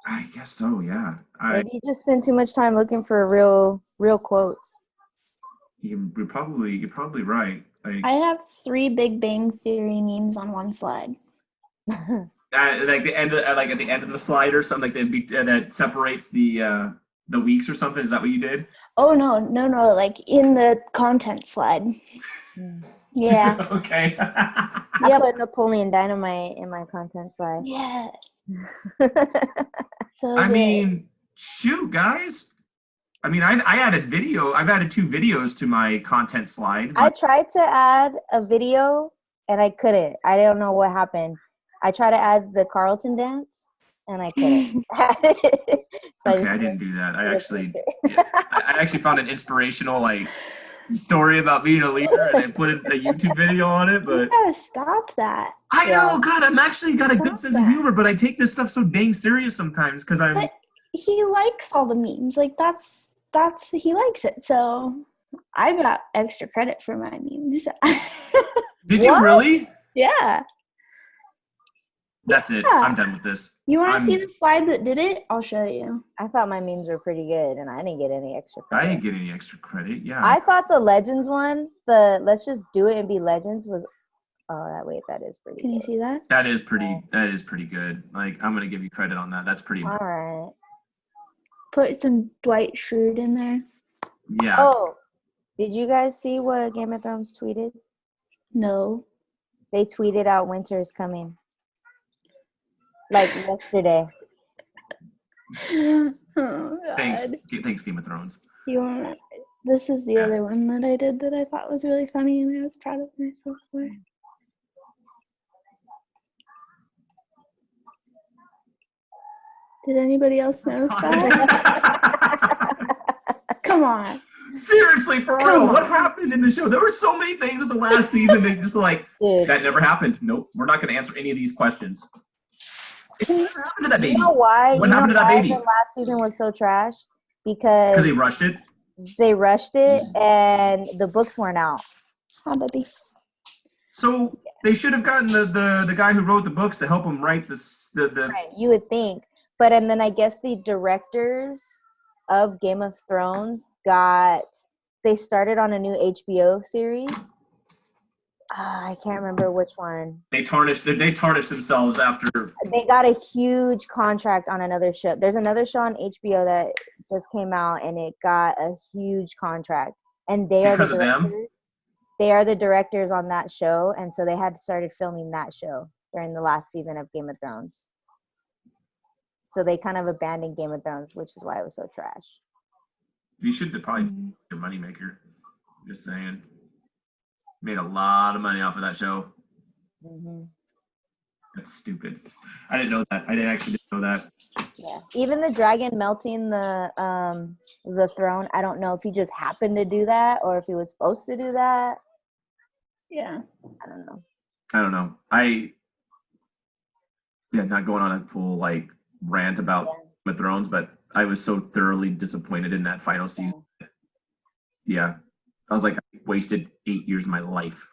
I guess so. Yeah. If you just spend too much time looking for real quotes. You're probably right. Like, I have 3 Big Bang Theory memes on one slide. like the end, like at the end of the slide or something, like that separates the weeks or something. Is that what you did? Oh no! Like in the content slide. Yeah. Okay. I put Napoleon Dynamite in my content slide. Yes. I mean, shoot, guys. I mean, I've added 2 videos to my content slide. I tried to add a video, and I couldn't. I don't know what happened. I tried to add the Carlton dance, and I couldn't. So I didn't do that. I actually found an inspirational story about being a leader, and I put a YouTube video on it. But you gotta stop that. I know, God, I'm actually got a good sense of humor, but I take this stuff so dang serious sometimes because I'm. But he likes all the memes. Like that's he likes it. So I got extra credit for my memes. Did you really? Yeah. That's it. I'm done with this. You want to see the slide that did it? I'll show you. I thought my memes were pretty good, and I didn't get any extra credit. I didn't get any extra credit. Yeah. I thought the Legends one, the let's just do it and be Legends, was. Oh, that is pretty. Can you see that? That is pretty good. Like, I'm gonna give you credit on that. That's pretty. All right. Put some Dwight Schrute in there. Yeah. Oh, did you guys see what Game of Thrones tweeted? No. They tweeted out winter is coming. Like yesterday. Oh, God. Thanks, Game of Thrones. This is the other one that I did that I thought was really funny, and I was proud of myself for. Did anybody else notice that? Come on. Seriously, for Come real, what on. happened in the show? There were so many things in the last season that just like, Dude, that never happened. Nope, we're not going to answer any of these questions. What happened to that baby? you know why? What You know happened to that why baby? the last season was so trash? Because Because they rushed it? they rushed it and the books weren't out. Hi, baby. So they should have gotten the guy who wrote the books to help him write this. Right, you would think. But and then I guess the directors of Game of Thrones they started on a new HBO series. I can't remember which one. They tarnished themselves after. They got a huge contract on another show. There's another show on HBO that just came out and it got a huge contract. And they Because are of the them? directors. They are the directors on that show, and so they had started filming that show during the last season of Game of Thrones. So they kind of abandoned Game of Thrones, which is why it was so trash. You should probably be your moneymaker. Just saying. Made a lot of money off of that show. Mm-hmm. That's stupid. I didn't know that. I didn't know that. Yeah. Even the dragon melting the throne, I don't know if he just happened to do that or if he was supposed to do that. Yeah. I don't know. I don't know. Not going on a full like rant about Game of Thrones, but I was so thoroughly disappointed in that final season. Yeah. I was like, I wasted 8 years of my life.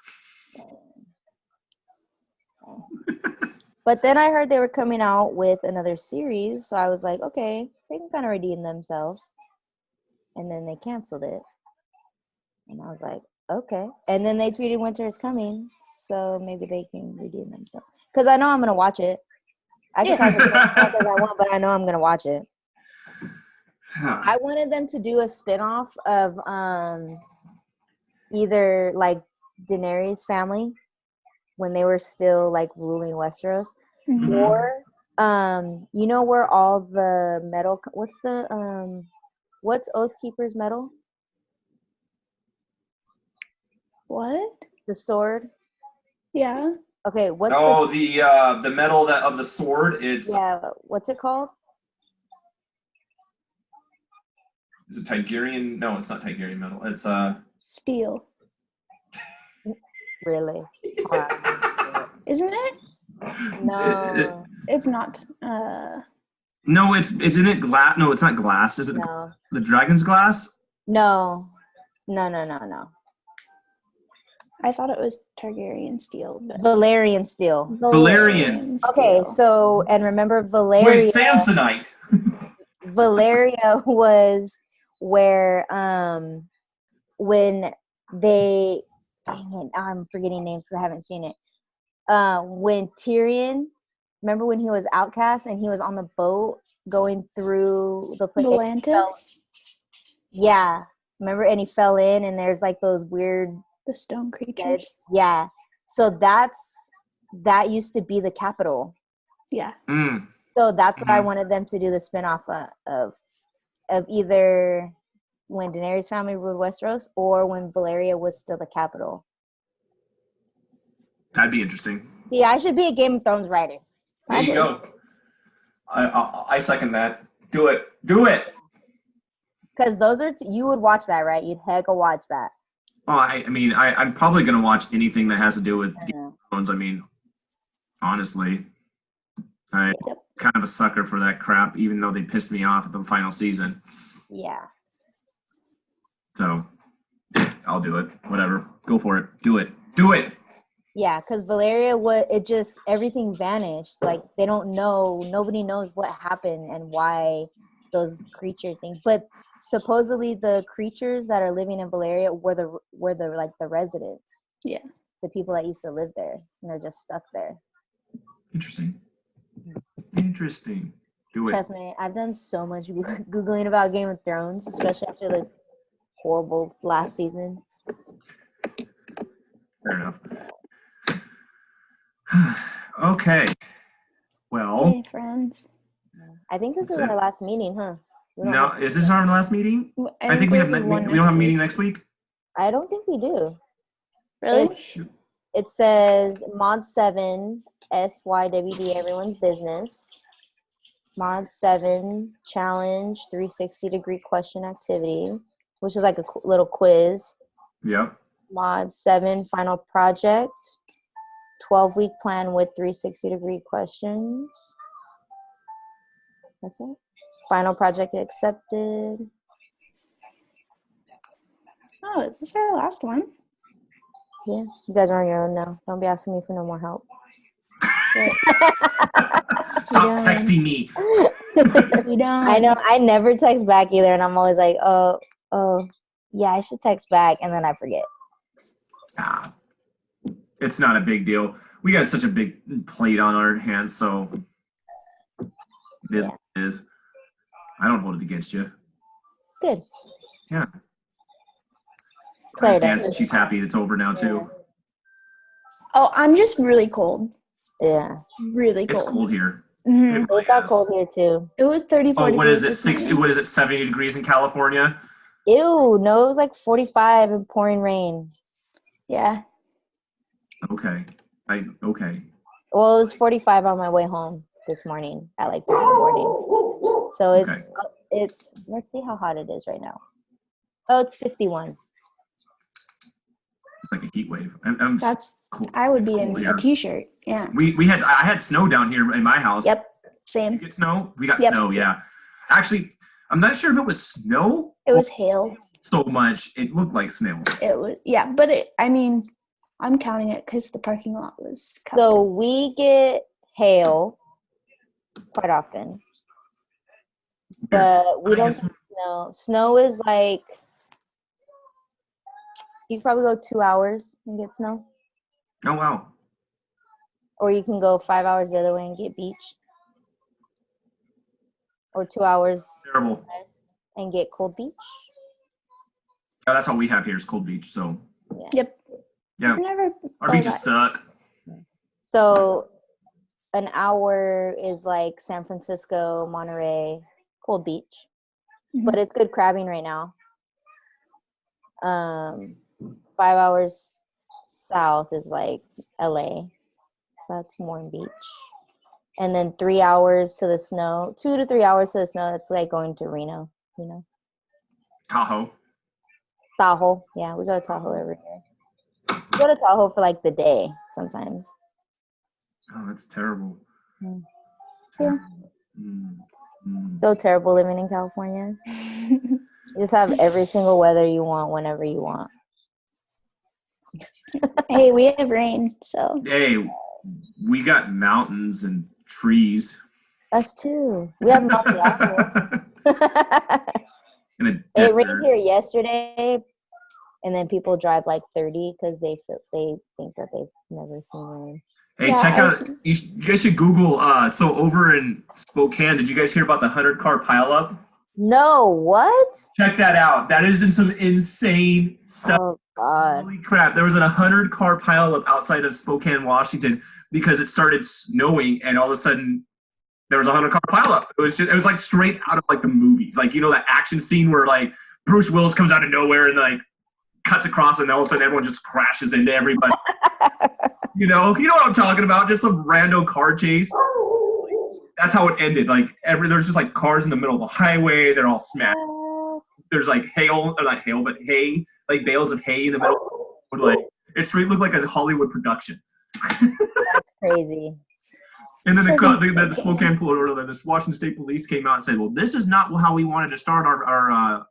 But then I heard they were coming out with another series, so I was like, okay, they can kind of redeem themselves. And then they canceled it. And I was like, okay. And then they tweeted Winter is coming, so maybe they can redeem themselves. Because I know I'm going to watch it. I can talk as much as I want, but I know I'm going to watch it. I wanted them to do a spinoff of either like Daenerys' family when they were still like ruling Westeros, Mhm. or you know where all the metal, what's Oathkeeper's metal? What? The sword. Yeah. Okay, what's the metal of the sword? what's it called? Is it Tigerian? No, it's not Tigerian metal. It's Steel. Really? Isn't it? No. It's not. No, isn't it glass? No, it's not glass. Is it No. the dragon's glass? No. I thought it was Targaryen steel, but Valerian steel. Valerian. Okay, so and remember Valeria. Wait, Samsonite. Valeria was where when they, dang it, I'm forgetting names because I haven't seen it. When Tyrion, remember when he was outcast and he was on the boat going through the place? Volantis? Yeah, remember, and he fell in and there's like those weird The stone creatures. Yeah, so that used to be the capital. Yeah. So that's what I wanted them to do, the spinoff of either when Daenerys' family ruled Westeros or when Valeria was still the capital. That'd be interesting. Yeah, I should be a Game of Thrones writer. There you go. I second that. Do it. Do it. Because those are you would watch that, right? You'd heck watch that. Oh, I'm probably gonna watch anything that has to do with Game of Thrones. I mean, honestly, I'm kind of a sucker for that crap, even though they pissed me off at the final season. Yeah. So, I'll do it. Whatever. Go for it. Do it. Do it. Yeah, because Valeria, everything vanished. Like, they don't know, nobody knows what happened and why those creature things. But supposedly the creatures that are living in Valeria were the residents. Yeah. The people that used to live there, and they're just stuck there. Interesting. Do it. Trust me, I've done so much Googling about Game of Thrones, especially after the horrible last season. Fair enough. Okay. Well. Hey, friends. I think this is our last meeting, huh? No, is this our last meeting? I think we don't have a meeting next week. I don't think we do. Really? It says Mod 7 SYWD, everyone's business. Mod 7, challenge, 360-degree question activity, which is like a little quiz. Yep. Mod 7, final project, 12-week plan with 360-degree questions. That's it. Final project accepted. Oh, is this our last one? Yeah, you guys are on your own now. Don't be asking me for no more help. Stop texting me. We don't. I know. I never text back either, and I'm always like, oh, yeah, I should text back, and then I forget. It's not a big deal. We got such a big plate on our hands, so it is what it is. I don't hold it against you. Good. Yeah. Claire Claire's does. dancing. She's happy it's over now, too. Oh, I'm just really cold. Yeah. Really It's cold. cold here. Mm-hmm. It really It got is. cold here, too. It was 34 Oh, what is degrees it? this morning. What is it? 70 degrees in California? Ew, no, it was like 45 and pouring rain. Yeah. Okay. Okay. Well, it was 45 on my way home this morning at like 3 in the morning. So it's let's see how hot it is right now. Oh, it's 51. Like a heat wave. I would be cold in here. a t-shirt. Yeah. I had snow down here in my house. Yep. Did Same. you get snow? We got Yep. snow, yeah. Actually, I'm not sure if it was snow. It was hail. So much. It looked like snow. It was, yeah, but I'm counting it because the parking lot was covered. So we get hail quite often, but we don't get snow. Snow is like, you can probably go 2 hours and get snow. Oh, wow. Or you can go 5 hours the other way and get beach. Or 2 hours Terrible. west and get cold beach. Yeah, that's all we have here is Cold Beach, so. Yeah. Yep. Yeah. Our beaches suck. So an hour is like San Francisco, Monterey, cold beach. Mm-hmm. But it's good crabbing right now. 5 hours south is like LA. So that's Morn Beach. And then 3 hours to the snow, 2 to 3 hours to the snow, that's like going to Reno, you know. Tahoe. Tahoe. Yeah, we go to Tahoe every year. We go to Tahoe for like the day sometimes. Oh, that's terrible. Yeah. So terrible living in California. You just have every single weather you want whenever you want. Hey, we have rain, so. Hey, we got mountains and trees. Us too. We have nothing after. In a It desert. rained here yesterday, and then people drive like 30 because they think that they've never seen rain. Hey, Yeah, check out. You guys should Google. So over in Spokane, did you guys hear about the 100-car pileup? No, what? Check that out. That is in some insane stuff. Oh God! Holy crap! There was a 100-car pileup outside of Spokane, Washington, because it started snowing, and all of a sudden there was a 100-car pileup. It was like straight out of like the movies, like that action scene where like Bruce Willis comes out of nowhere and like cuts across, and all of a sudden everyone just crashes into everybody. you know what I'm talking about? Just some random car chase. That's how it ended. Like there's just like cars in the middle of the highway. They're all smashed. There's like not hail, but hay, like bales of hay in the middle. Like it straight looked like a Hollywood production. That's crazy. And then the Spokane the Washington State Police came out and said, "Well, this is not how we wanted to start our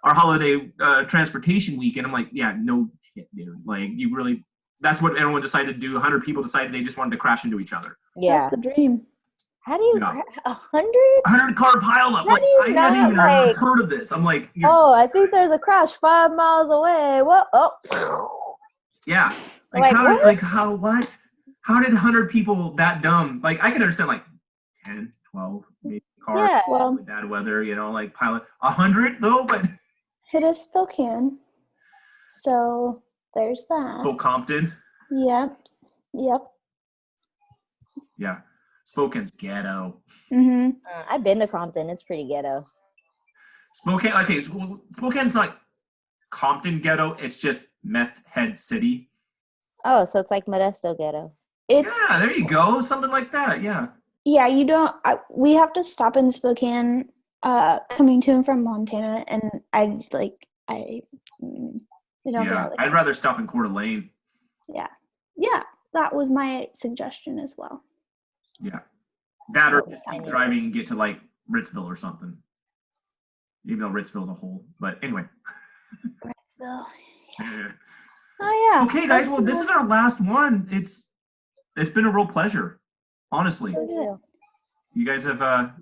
holiday transportation week." And I'm like, "Yeah, no shit, dude. Like, you really? That's what everyone decided to do. 100 people decided they just wanted to crash into each other. Yeah, that's the dream. How do you 100? 100-car pileup. Like, I hadn't even heard of this. I'm like, oh, I think there's a crash 5 miles away. What? Oh, yeah. Like What? How did 100 people that dumb? Like, I can understand like 10, 12 maybe cars. Yeah. Well, with bad weather, like pilot. 100 though, but it is Spokane, so there's that. Full Compton. Yep. Yeah, Spokane's ghetto. Mhm. I've been to Compton. It's pretty ghetto. Spokane, okay, Spokane's not Compton ghetto. It's just meth head city. Oh, so it's like Modesto ghetto. It's Yeah, there you go. Something like that. Yeah. Yeah, you don't. We have to stop in Spokane, coming to and from Montana, and I like I. They don't Yeah, go I'd rather stop in Coeur d'Alene. Yeah, that was my suggestion as well. Yeah, that or Oh, just I keep need to- driving and get to like Ritzville or something. Even though Ritzville's a hole, but anyway. Brightsville. Yeah. Oh yeah. Okay, guys. Well, this is our last one. It's been a real pleasure, honestly. You guys have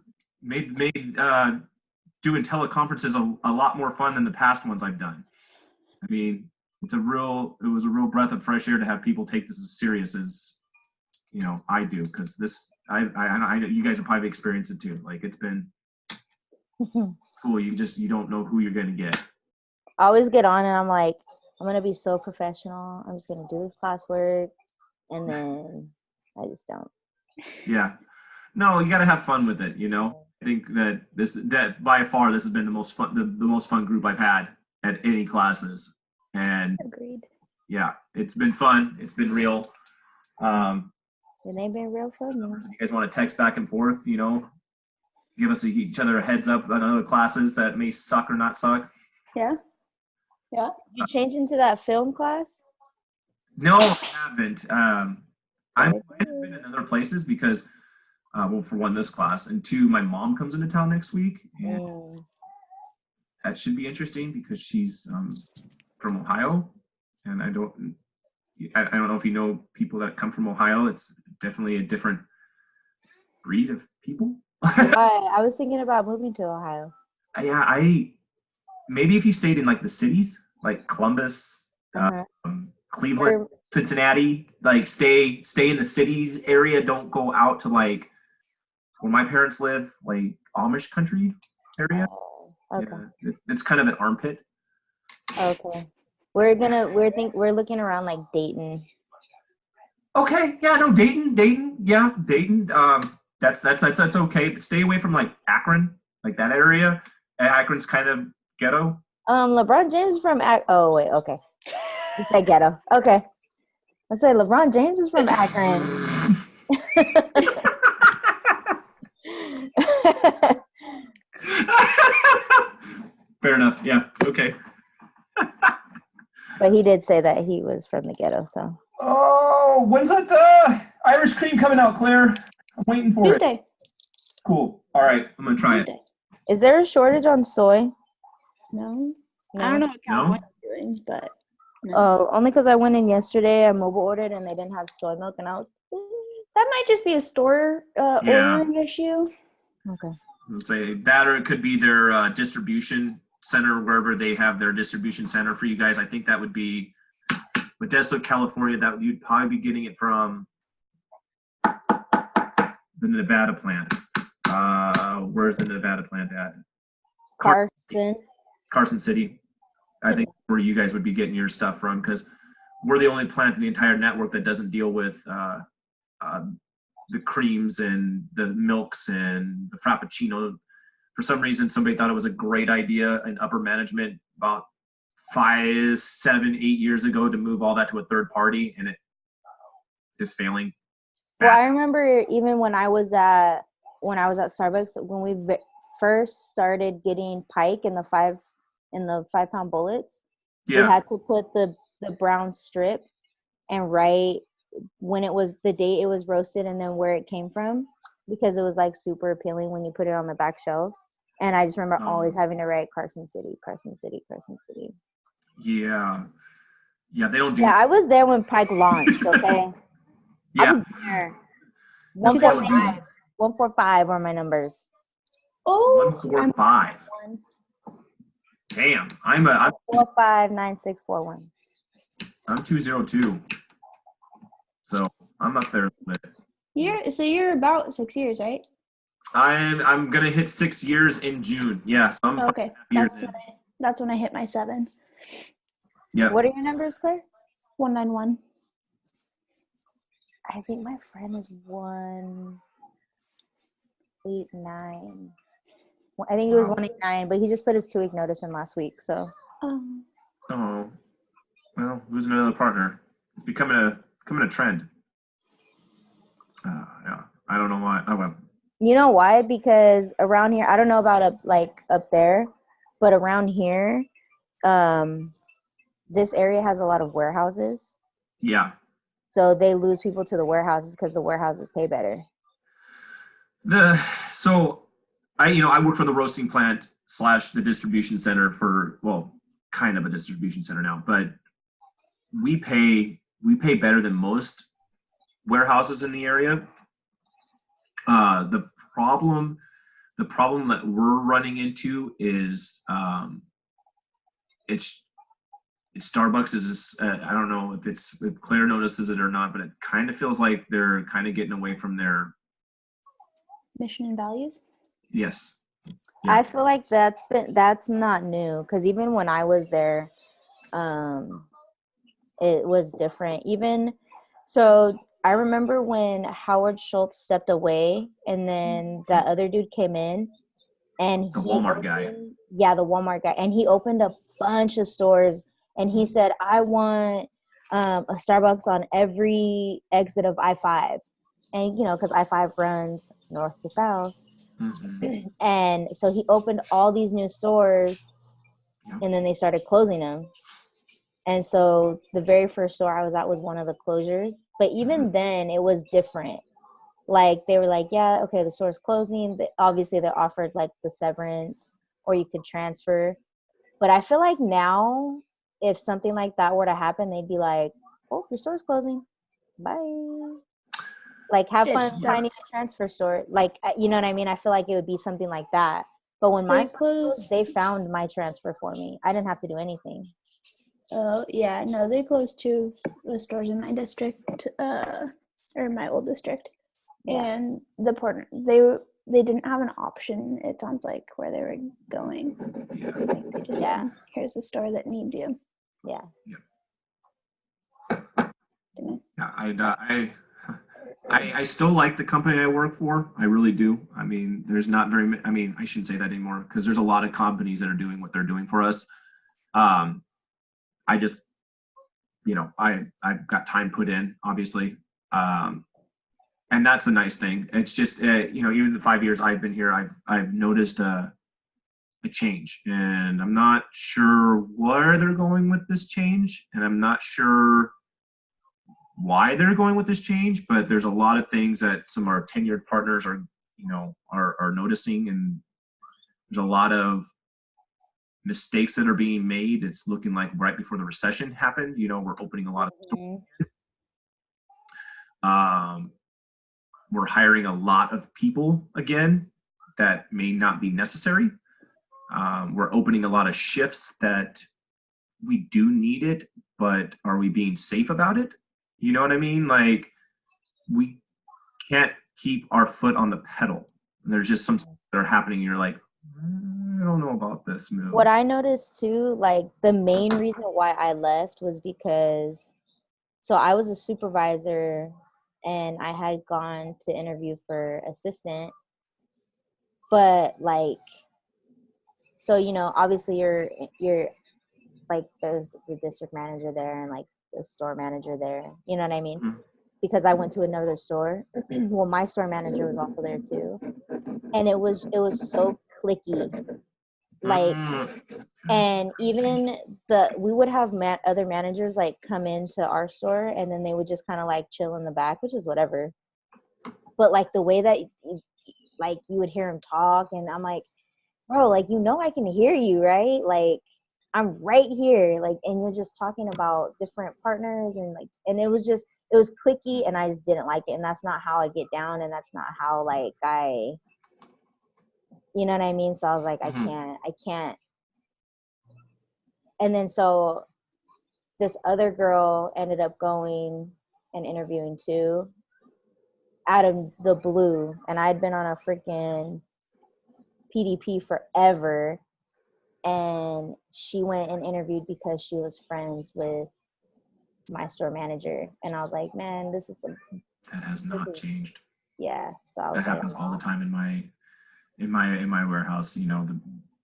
made doing teleconferences a lot more fun than the past ones I've done. I mean, it was a real breath of fresh air to have people take this as serious as I do, because this I you guys have probably experienced it too. Like, it's been cool. You don't know who you're gonna get. I always get on and I'm like, I'm gonna be so professional. I'm just gonna do this classwork, and then I just don't. Yeah. No, you got to have fun with it. I think that by far this has been the most fun, the most fun group I've had at any classes, and Agreed. yeah, it's been fun. It's been real. And they've been real fun. If you guys want to text back and forth, give us each other a heads up on other classes that may suck or not suck. Yeah. You change into that film class? No, I haven't. I might have been in other places because, well, for one, this class, and two, my mom comes into town next week, and that should be interesting because she's from Ohio, and I don't know if you know people that come from Ohio. It's definitely a different breed of people. I was thinking about moving to Ohio. Yeah, maybe if you stayed in like the cities, like Columbus, Cleveland, Cincinnati, like stay in the cities area. Don't go out to like where my parents live, like Amish country area. Okay. Yeah, it's kind of an armpit. Okay. We're looking around like Dayton. Okay, yeah, no, Dayton, yeah, Dayton. That's okay, but stay away from like Akron, like that area. Akron's kind of ghetto. LeBron James is from oh wait, okay. You said ghetto. Okay. I said LeBron James is from Akron. Fair enough. Yeah. Okay. But he did say that he was from the ghetto, so. Oh, when's that Irish cream coming out, Claire? I'm waiting for Tuesday. it. Cool. All right, I'm gonna try Tuesday. It. Is there a shortage on soy? No. I don't know what California's doing, but no. Oh, only because I went in yesterday. I mobile ordered and they didn't have soy milk, and I was. That might just be a store ordering issue. Okay. I'll say that, or it could be their distribution center, wherever they have their distribution center for you guys. I think that would be Modesto, California. That you'd probably be getting it from the Nevada plant. Where's the Nevada plant at? Carson City. I think where you guys would be getting your stuff from, because we're the only plant in the entire network that doesn't deal with the creams and the milks and the frappuccino. For some reason, somebody thought it was a great idea in upper management about 5, 7, 8 years ago to move all that to a third party, and it is failing. Well, I remember even when I was at Starbucks, when we first started getting Pike in the 5-pound bullets, we had to put the brown strip and write when it was the date it was roasted and then where it came from, because it was like super appealing when you put it on the back shelves. And I just remember always having to write Carson City. Yeah, they don't do. Yeah, I was there when Pike launched. Okay. Yeah. I was there. 145 were my numbers. Oh, 145. Damn, I'm 459-641. I'm 202. So I'm up there with it. You're about 6 years, right? I'm gonna hit 6 years in June. Yeah, so I'm okay. That's when I hit my 7. Yeah. What are your numbers, Claire? 191. I think my friend is 189. I think it was 189, but he just put his 2-week notice in last week. So. Oh, well, losing another partner. It's becoming a trend. Yeah. I don't know why. Oh well. You know why? Because around here, I don't know about up there, but around here, this area has a lot of warehouses. Yeah. So they lose people to the warehouses because the warehouses pay better. So I work for the roasting plant / the distribution center for, well, kind of a distribution center now, but we pay better than most warehouses in the area. The problem that we're running into is it's Starbucks is I don't know if Claire notices it or not, but it kind of feels like they're kind of getting away from their Mission and values. yes. Yeah. I feel like that's not new, because even when I was there, it was different. Even so, I remember when Howard Schultz stepped away, and then that other dude came in, and the Walmart guy. Yeah, the Walmart guy, and he opened a bunch of stores, and he said, "I want a Starbucks on every exit of I-5," and because I-5 runs north to south. Mm-hmm. And so he opened all these new stores, and then they started closing them. And so the very first store I was at was one of the closures. But even then, it was different. Like, they were like, yeah, okay, the store's closing. Obviously, they offered, like, the severance, or you could transfer. But I feel like now, if something like that were to happen, they'd be like, oh, your store's closing. Bye. Like, have fun finding a transfer store. Like, you know what I mean? I feel like it would be something like that. But when my closed, they found my transfer for me. I didn't have to do anything. Oh, yeah. No, they closed 2 of the stores in my district, or my old district. Yeah. And the partner, they didn't have an option, it sounds like, where they were going. Yeah. They just said, here's the store that needs you. Yeah. Yeah. I still like the company I work for. I really do. I mean, there's not very many, I mean, I shouldn't say that anymore, because there's a lot of companies that are doing what they're doing for us. I just, I've got time put in, obviously. And that's a nice thing. It's just, even the 5 years I've been here, I've noticed a change, and I'm not sure where they're going with this change, and I'm not sure why they're going with this change, but there's a lot of things that some of our tenured partners are noticing, and there's a lot of mistakes that are being made. It's looking like right before the recession happened, we're opening a lot of stores. We're hiring a lot of people again that may not be necessary. We're opening a lot of shifts that we do need it, but are we being safe about it? You know what I mean? Like, we can't keep our foot on the pedal. There's just some things that are happening, and you're like, I don't know about this move. What I noticed too, like, the main reason why I left was because, so I was a supervisor, and I had gone to interview for assistant, but like, so obviously you're like, there's the district manager there, and like the store manager there, you know what I mean? Mm-hmm. Because I went to another store. Well, my store manager was also there too, and it was so cliquey, like, and even we would have other managers like come into our store, and then they would just kind of like chill in the back, which is whatever. But like, the way that like you would hear him talk, and I'm like, bro, like, I can hear you, right? Like, I'm right here, like, and you're just talking about different partners, and like, and it was cliquey, and I just didn't like it, and that's not how I get down, and that's not how, like, you know what I mean? So I was like, I can't. And then so this other girl ended up going and interviewing too, out of the blue, and I'd been on a freaking PDP forever. And she went and interviewed because she was friends with my store manager. And I was like, man, that has not changed. Yeah. So I was that happens all the time in my warehouse.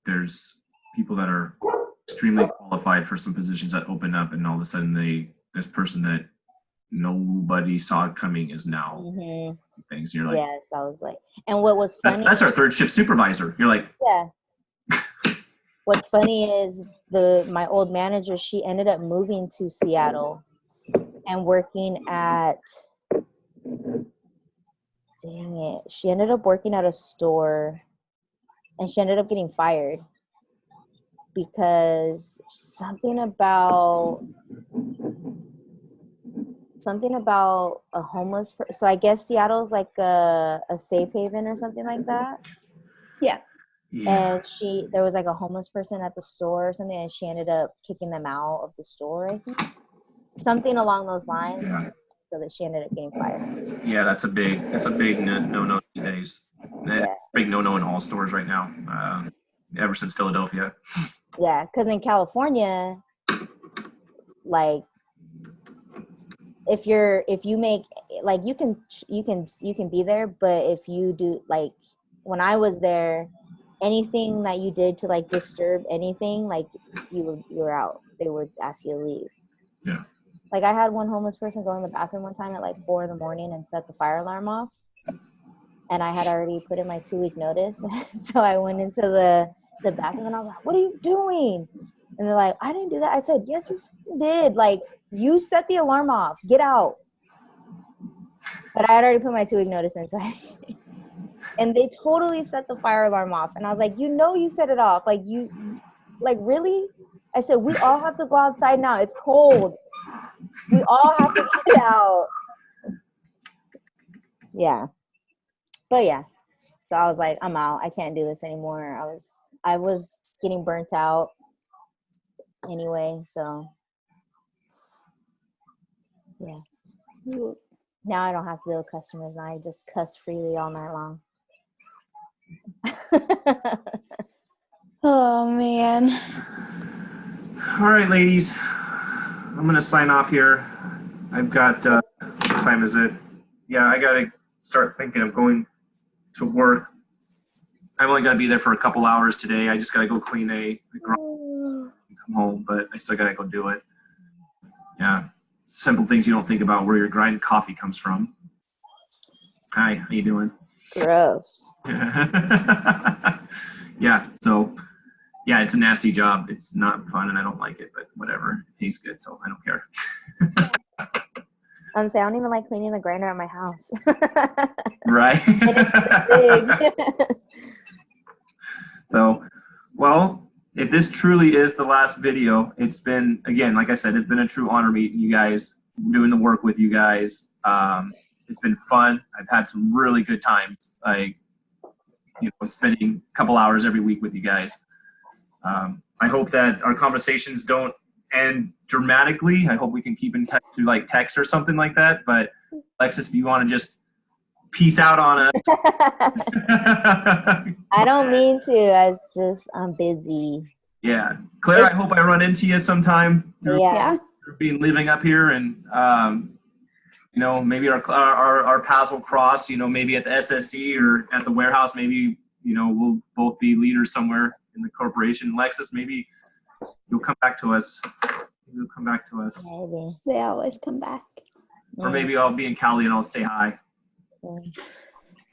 There's people that are extremely qualified for some positions that open up, and all of a sudden this person that nobody saw it coming is now Mm-hmm. things. You're like, Yes, I was like, and what was funny? that's our third shift supervisor. You're like, Yeah. What's funny is my old manager, she ended up moving to Seattle and working at, dang it, she ended up working at a store, and she ended up getting fired because something about a homeless person. So I guess Seattle's like a safe haven or something like that. Yeah. yeah, And there was like a homeless person at the store or something, and she ended up kicking them out of the store, I think. Something along those lines. yeah, So that she ended up getting fired. yeah. That's a big no these days. Yeah. Big no in all stores right now. Ever since Philadelphia. Yeah, because in California, like if you make, like, you can be there, but if you do, like, when I was there, anything that you did to like disturb anything, like you were out. They would ask you to leave. Yeah. Like I had one homeless person go in the bathroom one time at like 4 a.m. and set the fire alarm off, and I had already put in my 2-week notice. So I went into the bathroom and I was like, "What are you doing?" And they're like, "I didn't do that." I said, "Yes, you did. Like, you set the alarm off. Get out." But I had already put my 2-week notice in, so and they totally set the fire alarm off. And I was like, you set it off. Like, really? I said, we all have to go outside now. It's cold. We all have to get out. Yeah. But yeah. So I was like, I'm out. I can't do this anymore. I was getting burnt out anyway. So yeah. Now I don't have to deal with customers. Now I just cuss freely all night long. Oh man. All right, ladies. I'm gonna sign off here. I've got what time is it? Yeah, I gotta start thinking of going to work. I've only gotta be there for a couple hours today. I just gotta go clean a garage and come home, but I still gotta go do it. Yeah. Simple things you don't think about, where your grind coffee comes from. Hi, how you doing? Gross. Yeah, so yeah, it's a nasty job. It's not fun and I don't like it, but whatever. It tastes good, so I don't care. Honestly, I don't even like cleaning the grinder at my house. Right? Big. So, well, if this truly is the last video, it's been, again, like I said, it's been a true honor meeting you guys, doing the work with you guys. It's been fun. I've had some really good times, like, spending a couple hours every week with you guys. I hope that our conversations don't end dramatically. I hope we can keep in touch through like text or something like that. But Alexis, if you want to just peace out on us. I don't mean to. I'm busy. Yeah. Claire, I hope I run into you sometime through Yeah. being living up here, and maybe our paths will cross, maybe at the SSC or at the warehouse. Maybe, we'll both be leaders somewhere in the corporation. Lexus, maybe you'll come back to us. You'll come back to us. Maybe. They always come back. Or maybe I'll be in Cali and I'll say hi.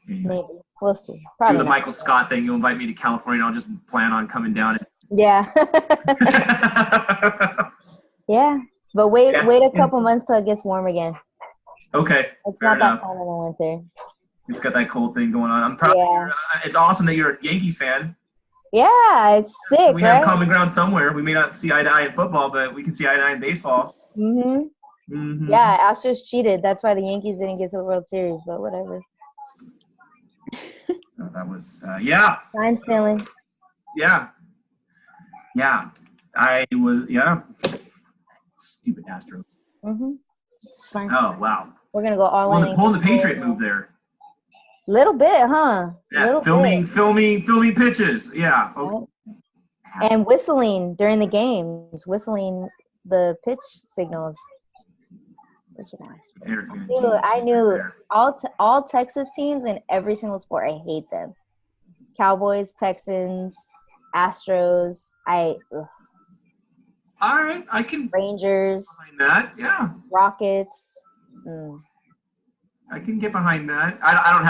Maybe. We'll see. Do Probably the not. Michael Scott thing. You'll invite me to California and I'll just plan on coming down. Yeah. Yeah. But wait a couple months till it gets warm again. Okay. It's fair not enough. that fun in the winter. It's got that cold thing going on. I'm proud. Yeah. It's awesome that you're a Yankees fan. Yeah, it's sick, We right? have common ground somewhere. We may not see eye to eye in football, but we can see eye to eye in baseball. Mm-hmm. Mm-hmm. Yeah, Astros cheated. That's why the Yankees didn't get to the World Series, but whatever. That was, yeah. Sign stealing. Yeah. Yeah. Stupid Astros. Mm-hmm. It's fine. Oh, wow. We're going to go all in. Pulling the Patriot move there. Little bit, huh? Yeah, Little filming bit. pitches. Yeah. Okay. Right. And whistling during the games, whistling the pitch signals. I knew all Texas teams in every single sport. I hate them. Cowboys, Texans, Astros. All right, I can Rangers. find that. Yeah. Rockets. I can get behind that. I don't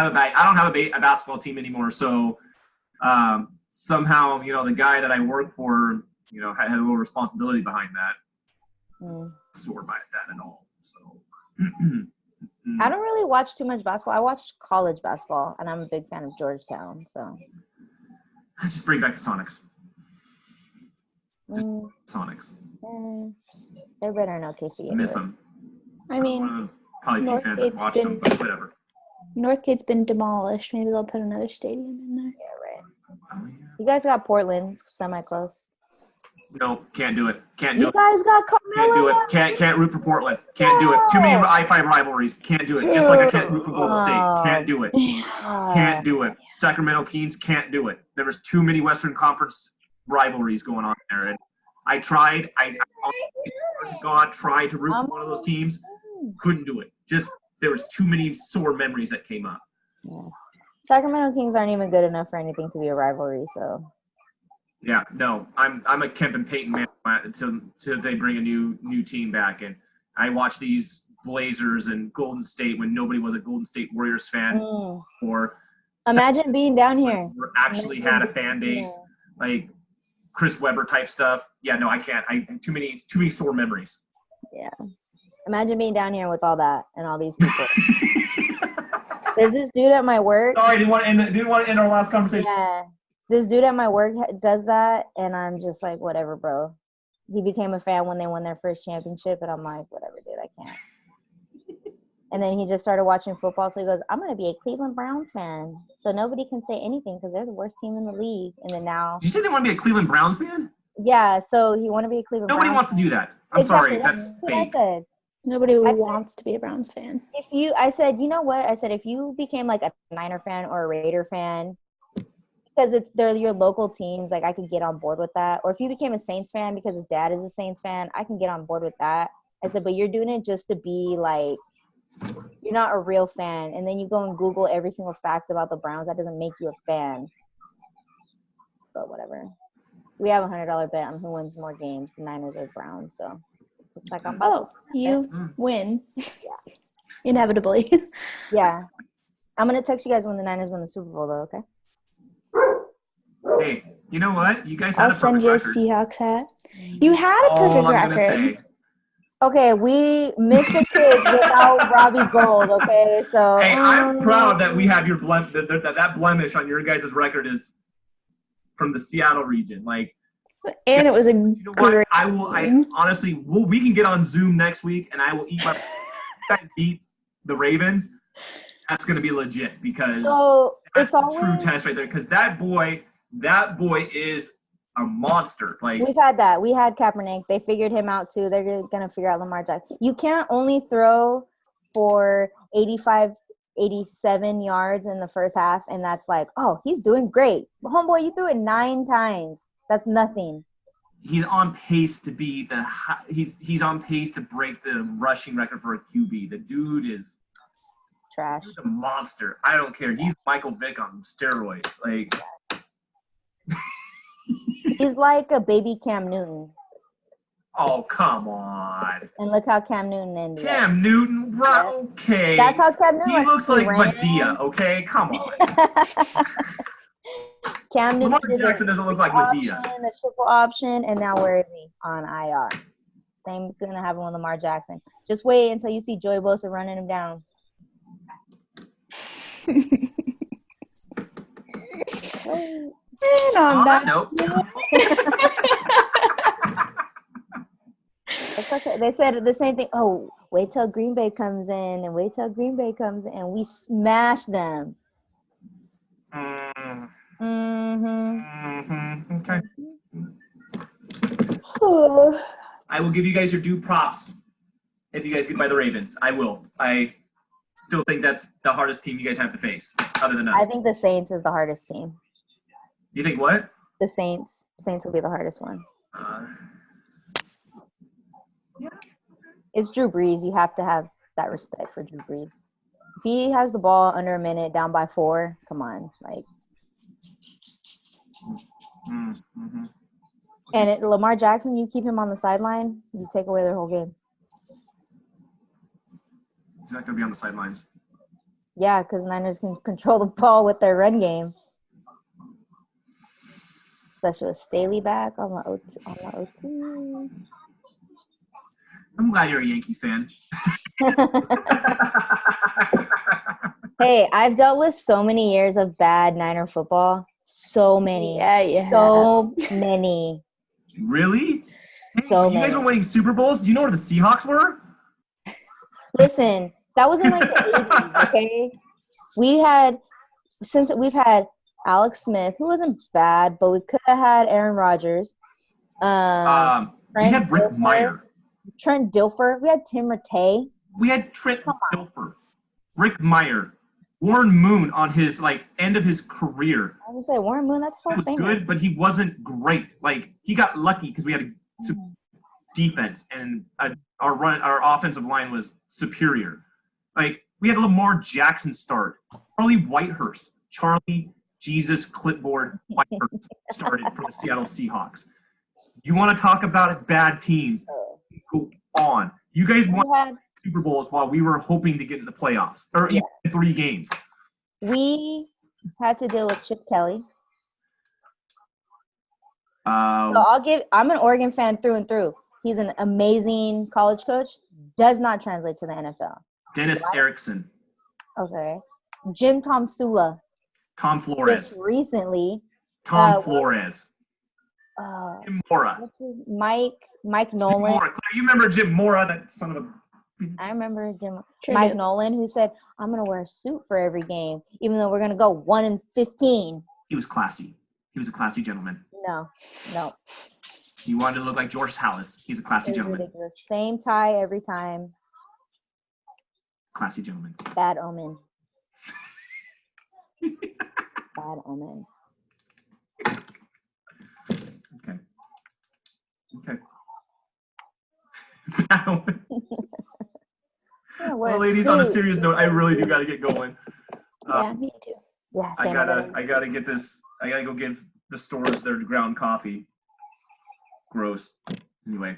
have a basketball team anymore, so somehow the guy that I work for had a little responsibility behind that. Sore by that at all. So I don't really watch too much basketball. I watch college basketball, and I'm a big fan of Georgetown. So let's just bring back the Sonics. Sonics. They're better than OKC. I miss them. I mean, Probably few fans that watch them, but whatever. Northgate's been demolished. Maybe they'll put another stadium in there. Yeah, right. You guys got Portland semi-close. No, can't do it. Can't do it. You guys got Carmelo. Can't do it. Can't root for Portland. Can't do it. Too many I-5 rivalries. Can't do it. Just like I can't root for Golden State. Can't do it. Can't do it. Sacramento Kings can't do it. There was too many Western Conference rivalries going on there. And I tried. God tried to root for one of those teams. Couldn't do it. Just there was too many sore memories that came up. Yeah. Sacramento Kings aren't even good enough for anything to be a rivalry. So. Yeah, no, I'm a Kemp and Payton man until they bring a new team back, and I watch these Blazers and Golden State when nobody was a Golden State Warriors fan, or imagine being down here. Actually had a fan base like Chris Webber type stuff. Yeah, no, I can't. Too many sore memories. Yeah, imagine being down here with all that and all these people. There's this dude at my work. Sorry, didn't want to end our last conversation. Yeah. This dude at my work does that, and I'm just like, whatever, bro. He became a fan when they won their first championship, and I'm like, whatever, dude, I can't. And then he just started watching football, so he goes, I'm going to be a Cleveland Browns fan, so nobody can say anything because they're the worst team in the league. And then now – Did you say they want to be a Cleveland Browns fan? Yeah, so he want to be a Cleveland Nobody Browns wants to do that. I'm sorry, that's what fake. I said. Nobody wants to be a Browns fan. I said, you know what? I said, if you became like a Niner fan or a Raider fan – because they're your local teams, like I could get on board with that. Or if you became a Saints fan because his dad is a Saints fan, I can get on board with that. I said, but you're doing it just to be like, you're not a real fan. And then you go and Google every single fact about the Browns. That doesn't make you a fan. But whatever. We have $100 bet on who wins more games, the Niners or the Browns. So looks like I'm about you win. Yeah. Inevitably. Yeah. I'm going to text you guys when the Niners win the Super Bowl, though, okay? Hey, you know what? You guys had I'll send you a Seahawks hat. You had a perfect record. Okay, we missed a kid without Robbie Gold. Okay, so hey, I'm proud that we have your that blemish on your guys' record is from the Seattle region. Like, and it was a great. I honestly, we can get on Zoom next week, and I will eat my beat the Ravens. That's going to be legit because that's a true test right there. Because that boy is a monster. Like, we've had that. We had Kaepernick. They figured him out too. They're going to figure out Lamar Jackson. You can't only throw for 85, 87 yards in the first half, and that's like, oh, he's doing great. Homeboy, you threw it 9 times. That's nothing. He's on pace to be he's on pace to break the rushing record for a QB. The dude is trash. He's a monster. I don't care. He's Michael Vick on steroids. Like, he's like a baby Cam Newton. Oh, come on. And look how Cam Newton ended. Cam Newton, right? Okay. That's how Cam Newton. He looks like Madea. Okay, come on. Cam Newton. Lamar Jackson doesn't look like Madea. The triple option, and now where is he? On IR. Same gonna happen with Lamar Jackson. Just wait until you see Joey Bosa running him down. And on that note. It's okay. They said the same thing. Oh, wait till Green Bay comes in, and wait till Green Bay comes in, and we smash them. Okay. I will give you guys your due props if you guys get by the Ravens. I will. I still think that's the hardest team you guys have to face, other than us. I think the Saints is the hardest team. You think what? The Saints. Saints will be the hardest one. Yeah. It's Drew Brees. You have to have that respect for Drew Brees. If he has the ball under a minute, down by 4, come on, like. Mm-hmm. And Lamar Jackson, you keep him on the sideline, you take away their whole game. He's not going to be on the sidelines. Yeah, because Niners can control the ball with their run game. Especially with Staley back on the OT. I'm glad you're a Yankees fan. Hey, I've dealt with so many years of bad Niner football. So many. Yeah, you have. So many. Really? Hey, So you guys many. were winning Super Bowls. Do you know where the Seahawks were? Listen, that was in like the 80s, okay? We've had Alex Smith, who wasn't bad, but we could have had Aaron Rodgers. We had Rick Meyer. Trent Dilfer. We had Tim Rattay. We had Trent Dilfer, Rick Meyer, Warren Moon on his end of his career. I was gonna say Warren Moon. That's Hall He of was Famer. good, but he wasn't great. He got lucky because we had a defense and our offensive line was superior. We had Lamar Jackson start, Charlie Whitehurst, Charlie Jesus Clipboard Whitehurst started for the Seattle Seahawks. You want to talk about bad teams? Go on. You guys won Super Bowls while we were hoping to get in the playoffs, or even 3 games. We had to deal with Chip Kelly. So I'm an Oregon fan through and through. He's an amazing college coach. Does not translate to the NFL. Dennis Erickson. Okay. Jim Tom Sula. Tom Flores. Just recently. Tom Flores. Jim Mora. Mike Nolan. Mora. You remember Jim Mora, that son of a... I remember Mike Nolan, who said, I'm going to wear a suit for every game, even though we're going to go 1-15. He was classy. He was a classy gentleman. No. He wanted to look like George Hallis. He's a classy gentleman. Ridiculous. Same tie every time. Classy gentleman. Bad omen. Bad omen. Okay. Bad omen. Well, ladies, on a serious note, I really do got to get going. Yeah, me too. Yeah, I gotta get this. I gotta go give the stores their ground coffee. Gross. Anyway.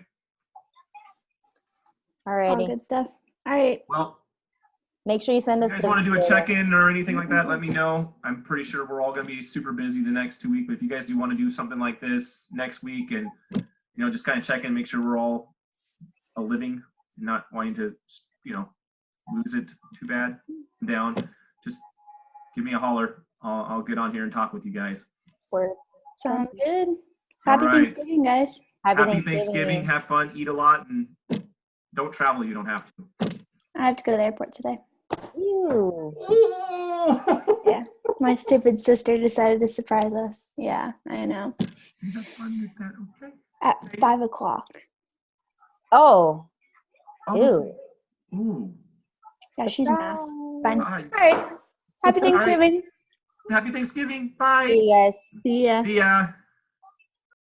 All good stuff. All right. Well, make sure you send us. If you guys want to do a check-in or anything like that, let me know. I'm pretty sure we're all going to be super busy the next 2 weeks. But if you guys do want to do something like this next week and, just kind of check in, make sure we're all a living, not wanting to, lose it too bad down, just give me a holler. I'll get on here and talk with you guys. Sounds good. Happy Thanksgiving, guys. Happy Thanksgiving. Have fun. Eat a lot. And don't travel. You don't have to. I have to go to the airport today. Ew. Yeah. My stupid sister decided to surprise us. Yeah, I know. Have fun with that, okay? At 5 o'clock. Oh. Ew. Ooh. Yeah, she's an ass. Fine. Bye. All right. Happy Thanksgiving. Happy Thanksgiving. Bye. See you guys. See ya. See ya.